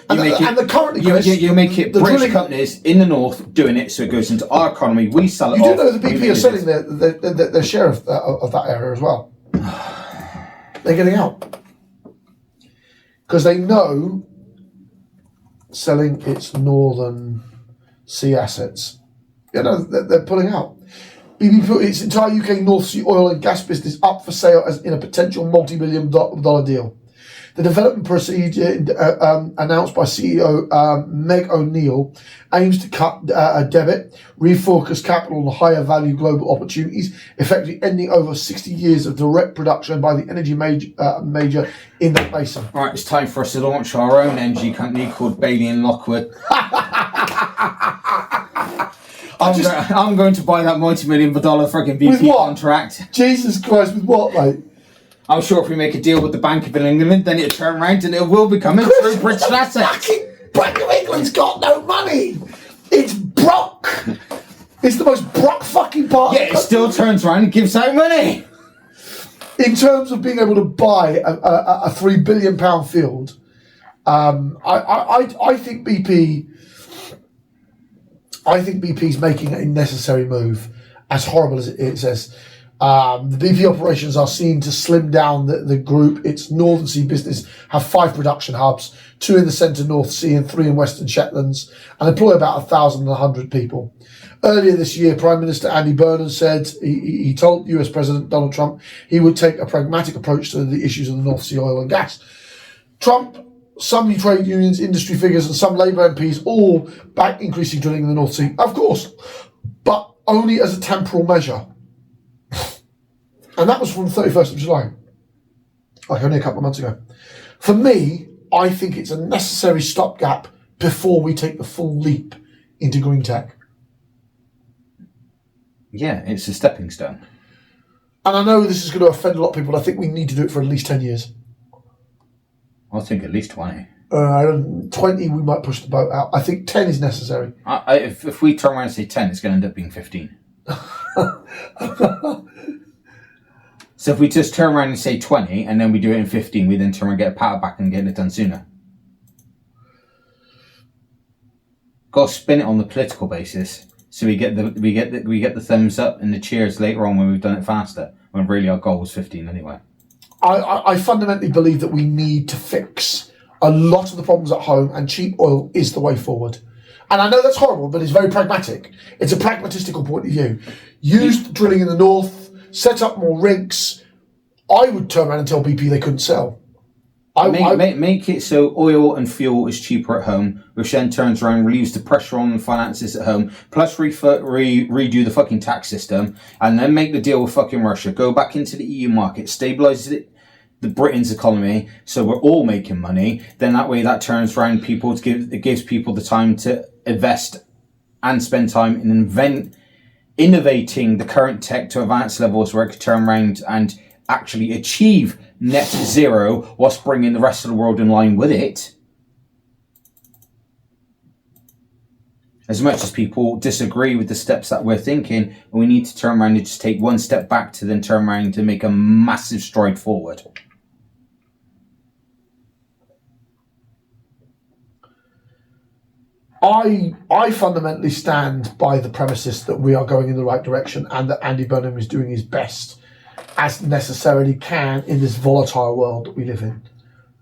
You make it British companies in the north doing it, so it goes into our economy. We sell it. You do know the BP are selling their share of that area as well. They're getting out because they know selling its northern sea assets. You know they're pulling out. BP put its entire UK North Sea oil and gas business up for sale as in a potential multi-billion dollar deal. The development procedure announced by CEO Meg O'Neill aims to cut debit, refocus capital on higher value global opportunities, effectively ending over 60 years of direct production by the energy major in that basin. All right, it's time for us to launch our own energy company called Bailey and Lockwood. I'm going to buy that multi-million-dollar fucking BP contract. Jesus Christ, with what, mate? I'm sure if we make a deal with the Bank of England, then it'll turn around and it will become a true British asset. Fucking Bank of England's got no money. It's broke. It's the most broke fucking part. Yeah, it still turns around and gives out money. In terms of being able to buy a £3 billion field, I think BP. I think BP's making a necessary move, as horrible as it is. The BP operations are seen to slim down the group. Its Northern Sea business have 5 production hubs, 2 in the centre North Sea and 3 in Western Shetlands, and employ about 1,100 people. Earlier this year, Prime Minister Andy Burnham said he told US President Donald Trump he would take a pragmatic approach to the issues of the North Sea oil and gas. Trump, some trade unions, industry figures, and some Labour MPs all back increasing drilling in the North Sea, of course, but only as a temporal measure. And that was from the 31st of July, like only a couple of months ago. For me, I think it's a necessary stopgap before we take the full leap into green tech. Yeah, it's a stepping stone. And I know this is going to offend a lot of people. I think we need to do it for at least 10 years. I think at least 20. 20, we might push the boat out. I think 10 is necessary. If we turn around and say 10, it's going to end up being 15. So if we just turn around and say 20, and then we do it in 15, we then turn around and get a pat back and get it done sooner. Got to spin it on the political basis, so we get the thumbs up and the cheers later on when we've done it faster. When really our goal was 15 anyway. I fundamentally believe that we need to fix a lot of the problems at home, and cheap oil is the way forward. And I know that's horrible, but it's very pragmatic. It's a pragmatistical point of view. Use drilling in the north. Set up more rigs. I would turn around and tell BP they couldn't sell. Make it so oil and fuel is cheaper at home, which then turns around and relieves the pressure on the finances at home, plus redo the fucking tax system, and then make the deal with fucking Russia, go back into the EU market, stabilise the Britain's economy, so we're all making money. Then that way that turns around it gives people the time to invest and spend time in innovating the current tech to advanced levels where it could turn around and actually achieve net zero whilst bringing the rest of the world in line with it. As much as people disagree with the steps that we're thinking, we need to turn around and just take one step back to then turn around to make a massive stride forward. I fundamentally stand by the premises that we are going in the right direction and that Andy Burnham is doing his best as necessarily can in this volatile world that we live in.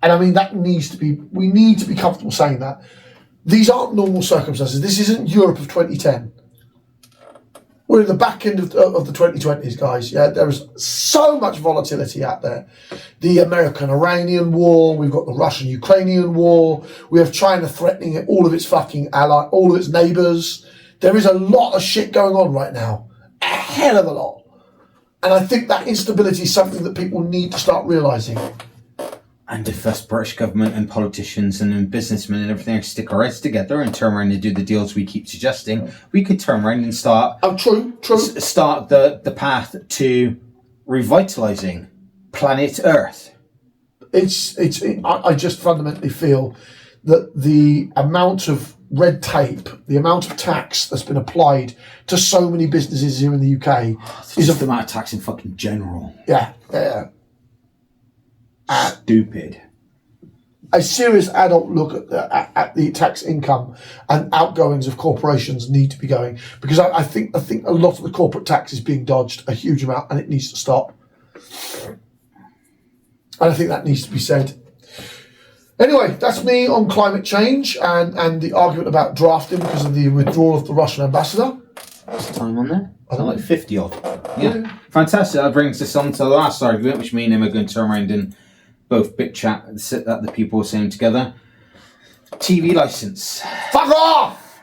And I mean, we need to be comfortable saying that. These aren't normal circumstances. This isn't Europe of 2010. We're in the back end of the 2020s, guys. Yeah, there is so much volatility out there. The American-Iranian war, we've got the Russian-Ukrainian war, we have China threatening all of its fucking all of its neighbours. There is a lot of shit going on right now. A hell of a lot. And I think that instability is something that people need to start realising. And if us British government and politicians and businessmen and everything stick our heads together and turn around and do the deals we keep suggesting, we could turn around and start. Start the path to revitalising planet Earth. I just fundamentally feel that the amount of red tape, the amount of tax that's been applied to so many businesses here in the UK is the amount of tax in fucking general. Yeah. Stupid. A serious adult look at the tax income and outgoings of corporations need to be going, because I think a lot of the corporate tax is being dodged a huge amount, and it needs to stop. And I think that needs to be said. Anyway, that's me on climate change and the argument about drafting because of the withdrawal of the Russian ambassador. What's the time on there? I don't like 50 odd. Yeah. Fantastic. That brings us on to the last argument, which me and him are going to turn around and both bit chat that the people are saying together. TV license. Fuck off!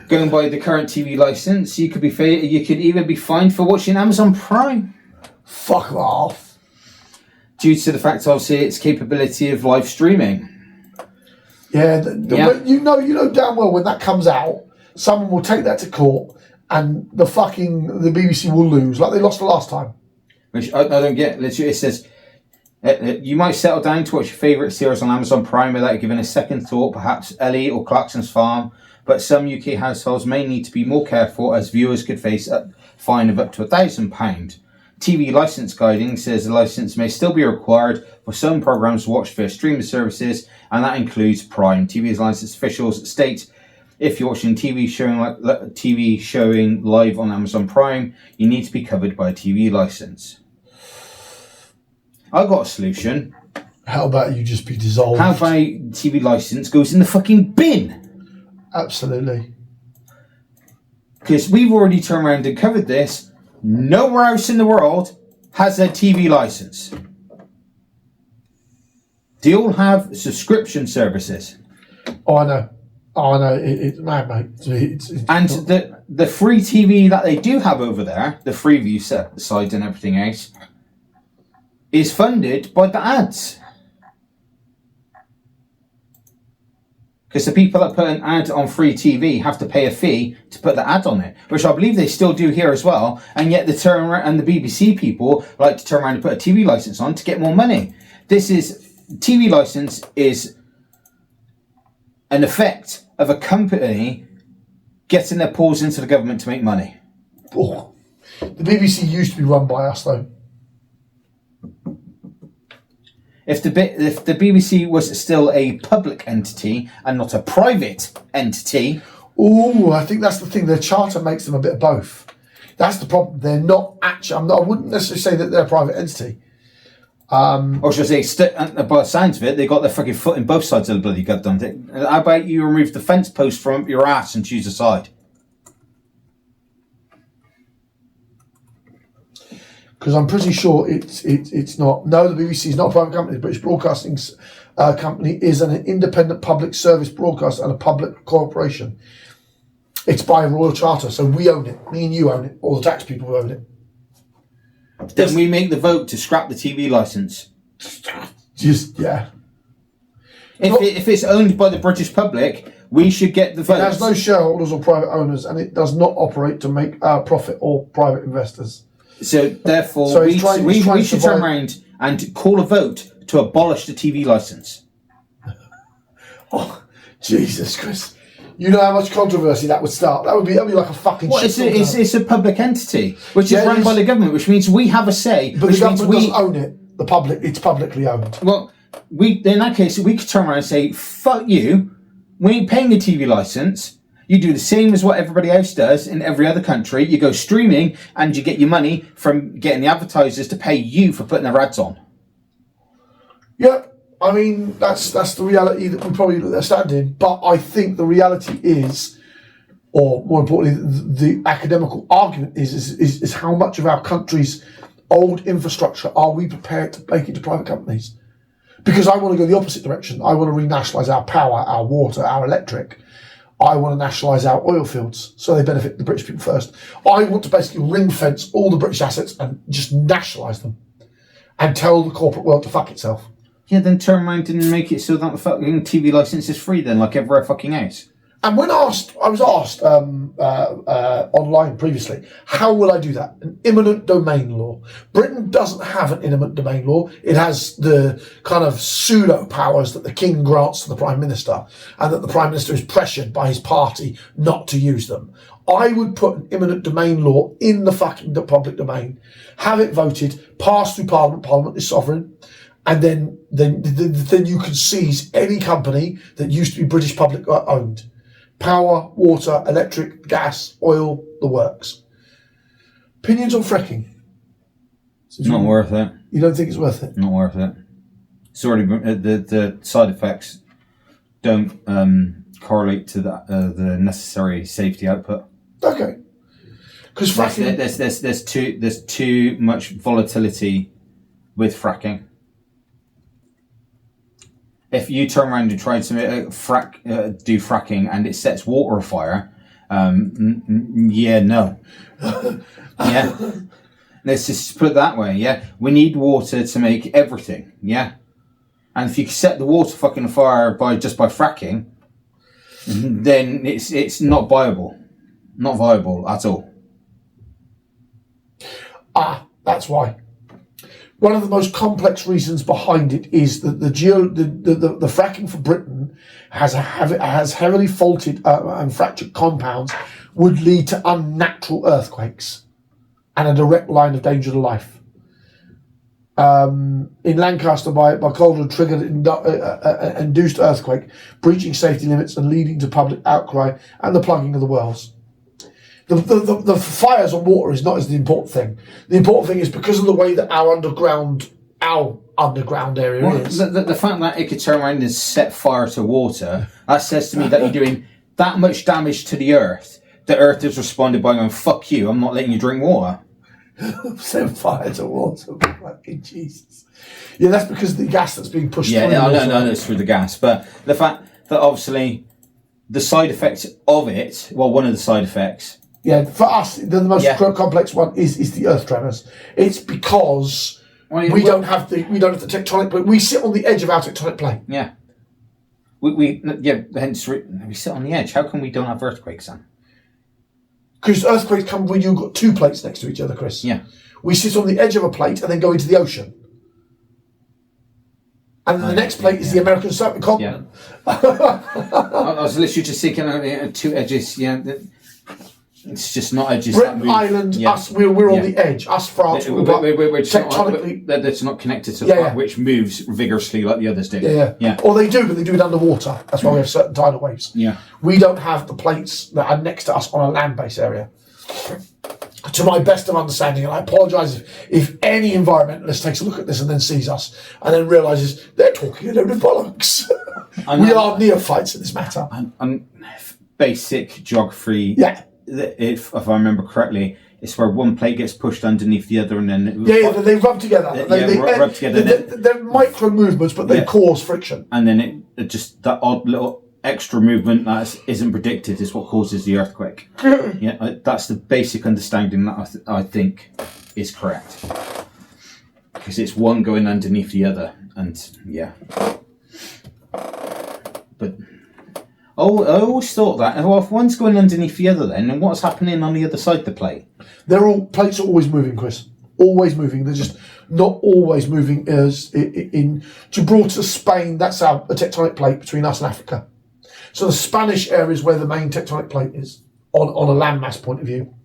Going by the current TV license, you could even be fined for watching Amazon Prime. Fuck off. Due to the fact, obviously, its capability of live streaming. Yeah, you know damn well when that comes out, someone will take that to court, and the BBC will lose, like they lost the last time. Which I don't get. Literally, it says you might settle down to watch your favourite series on Amazon Prime without giving a second thought, perhaps Ellie or Clarkson's Farm. But some UK households may need to be more careful, as viewers could face a fine of up to £1,000. TV licence guiding says the licence may still be required for some programmes watched via streaming services, and that includes Prime. TV's licence officials state If you're watching TV showing live on Amazon Prime, you need to be covered by a TV license. I've got a solution. How about you just be dissolved? How about TV license goes in the fucking bin? Absolutely. Because we've already turned around and covered this. Nowhere else in the world has a TV license. They all have subscription services. Oh, I know. It's mad, mate. And the free TV that they do have over there, the Freeview side and everything else, is funded by the ads. Because the people that put an ad on free TV have to pay a fee to put the ad on it, which I believe they still do here as well. And yet the BBC people like to turn around and put a TV license on to get more money. TV license is an effect of a company getting their paws into the government to make money. Oh. The BBC used to be run by us, though. If the BBC was still a public entity and not a private entity... Oh, I think that's the thing. Their charter makes them a bit of both. That's the problem. They're not actually... I wouldn't necessarily say that they're a private entity. Or should I say, by the sounds of it, they got their fucking foot in both sides of the bloody goddamn thing. How about you remove the fence post from your ass and choose a side? Because I'm pretty sure it's not. No, the BBC is not a private company. The British Broadcasting Company is an independent public service broadcaster and a public corporation. It's by a royal charter, so we own it. Me and you own it. All the tax people own it. Then we make the vote to scrap the TV license. Yeah. If it's owned by the British public, we should get the vote. It has no shareholders or private owners, and it does not operate to make profit or private investors. So therefore, we should turn around and call a vote to abolish the TV license. Oh, Jesus Christ. You know how much controversy that would start? That would be like a fucking shit. It's a public entity, which is run by the government, which means we have a say. But the government doesn't own it. The public, it's publicly owned. Well, in that case, we could turn around and say, fuck you, we ain't paying the TV license. You do the same as what everybody else does in every other country. You go streaming and you get your money from getting the advertisers to pay you for putting their ads on. Yeah, I mean, that's the reality that we probably stand in. But I think the reality is, or more importantly, the academical argument is how much of our country's old infrastructure are we prepared to make into private companies? Because I want to go the opposite direction. I want to renationalise our power, our water, our electric. I want to nationalise our oil fields so they benefit the British people first. I want to basically ring fence all the British assets and just nationalise them and tell the corporate world to fuck itself. Yeah, then turn around and make it so that the fucking TV licence is free then, like everywhere fucking else. And when I was asked online previously, how will I do that? An imminent domain law. Britain doesn't have an imminent domain law. It has the kind of pseudo powers that the king grants to the prime minister, and that the prime minister is pressured by his party not to use them. I would put an imminent domain law in the fucking public domain, have it voted, passed through Parliament. Parliament is sovereign. And then you can seize any company that used to be British public owned. Power, water, electric, gas, oil, the works. Opinions on fracking? It's not worth it. You don't think it's worth it? Not worth it. It's already the side effects don't correlate to the necessary safety output. Okay. Because fracking, there's too much volatility with fracking. If you turn around and try to do fracking and it sets water afire, no. Yeah. Let's just put it that way, yeah? We need water to make everything, yeah? And if you set the water fucking afire by fracking, then it's not viable. Not viable at all. That's why. One of the most complex reasons behind it is that the fracking for Britain has heavily faulted and fractured compounds would lead to unnatural earthquakes and a direct line of danger to life. in Lancaster by cauldron triggered induced earthquake, breaching safety limits and leading to public outcry and the plugging of the wells. The fires on water is not as the important thing. The important thing is because of the way that our underground area is. The fact that it could turn around and set fire to water, that says to me that you're doing that much damage to the earth. The earth has responded by going, fuck you, I'm not letting you drink water. Set fire to water, fucking Jesus. Yeah, that's because of the gas that's being pushed through. Yeah, I know it's through the gas. But the fact that obviously the side effects of it, well, one of the side effects. Yeah, for us, the most complex one is the earth tremors. It's because we don't have the tectonic plate. We sit on the edge of our tectonic plate. Yeah. Hence we sit on the edge. How come we don't have earthquakes then? Because earthquakes come when you've got two plates next to each other, Chris. Yeah. We sit on the edge of a plate and then go into the ocean. And then the next plate is the American continent. Yeah. I was literally just thinking two edges. Yeah. It's just not edges. Britain, Ireland, us, we're on the edge. Us, France, we're tectonically. That's not connected to the part which moves vigorously like the others do. Yeah. Or they do, but they do it underwater. That's why we have certain tidal waves. Yeah. We don't have the plates that are next to us on a land-based area. To my best of understanding, and I apologise if any environmentalist takes a look at this and then sees us and then realises they're talking a load of bollocks. We are neophytes in this matter. Basic geography. Yeah. If I remember correctly, it's where one plate gets pushed underneath the other, and then they rub together. They rub together. They're micro movements, but they cause friction. And then it just that odd little extra movement that isn't predicted is what causes the earthquake. That's the basic understanding that I think is correct, because it's one going underneath the other, and but. Oh, I always thought that. Well, if one's going underneath the other, then what's happening on the other side of the plate? Plates are always moving, Chris. Always moving. They're just not always moving as in Gibraltar, Spain. That's a tectonic plate between us and Africa. So the Spanish area is where the main tectonic plate is on a landmass point of view.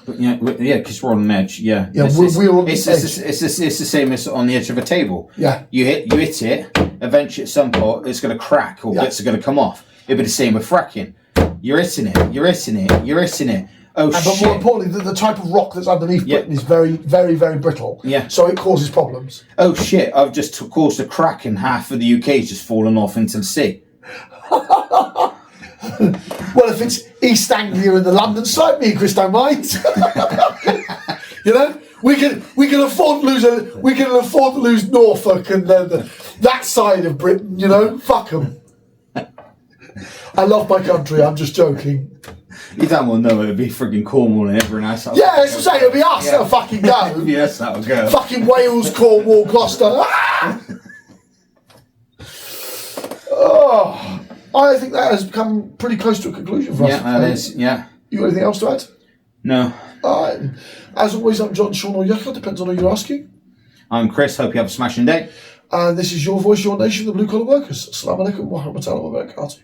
Because we're on an edge. Yeah, we're on the edge. It's the same as on the edge of a table. Yeah, you hit it. Eventually, at some point, it's going to crack or bits are going to come off. It'll be the same with fracking. You're hitting it. Oh, shit. But more importantly, the type of rock that's underneath Britain is very, very, very brittle. Yeah. So it causes problems. Oh, shit. I've just caused a crack and half of the UK's just fallen off into the sea. Well, if it's East Anglia in the London side, me and Chris don't mind. We can afford to lose Norfolk and that side of Britain. Fuck them. I love my country. I'm just joking. You damn well know it'd be frigging Cornwall and everyone else. Yeah, as I say, it'll be us that'll fucking go. Yes, that'll go. Fucking Wales, Cornwall, Gloucester. Oh, I think that has come pretty close to a conclusion for us. Yeah, that is. Yeah. You got anything else to add? No. As always, I'm John, Sean, or Yucca, depends on who you're asking. I'm Chris, hope you have a smashing day. And this is your voice, your nation, the blue collar workers. Assalamu alaikum wa rahmatullahi wa barakatuh.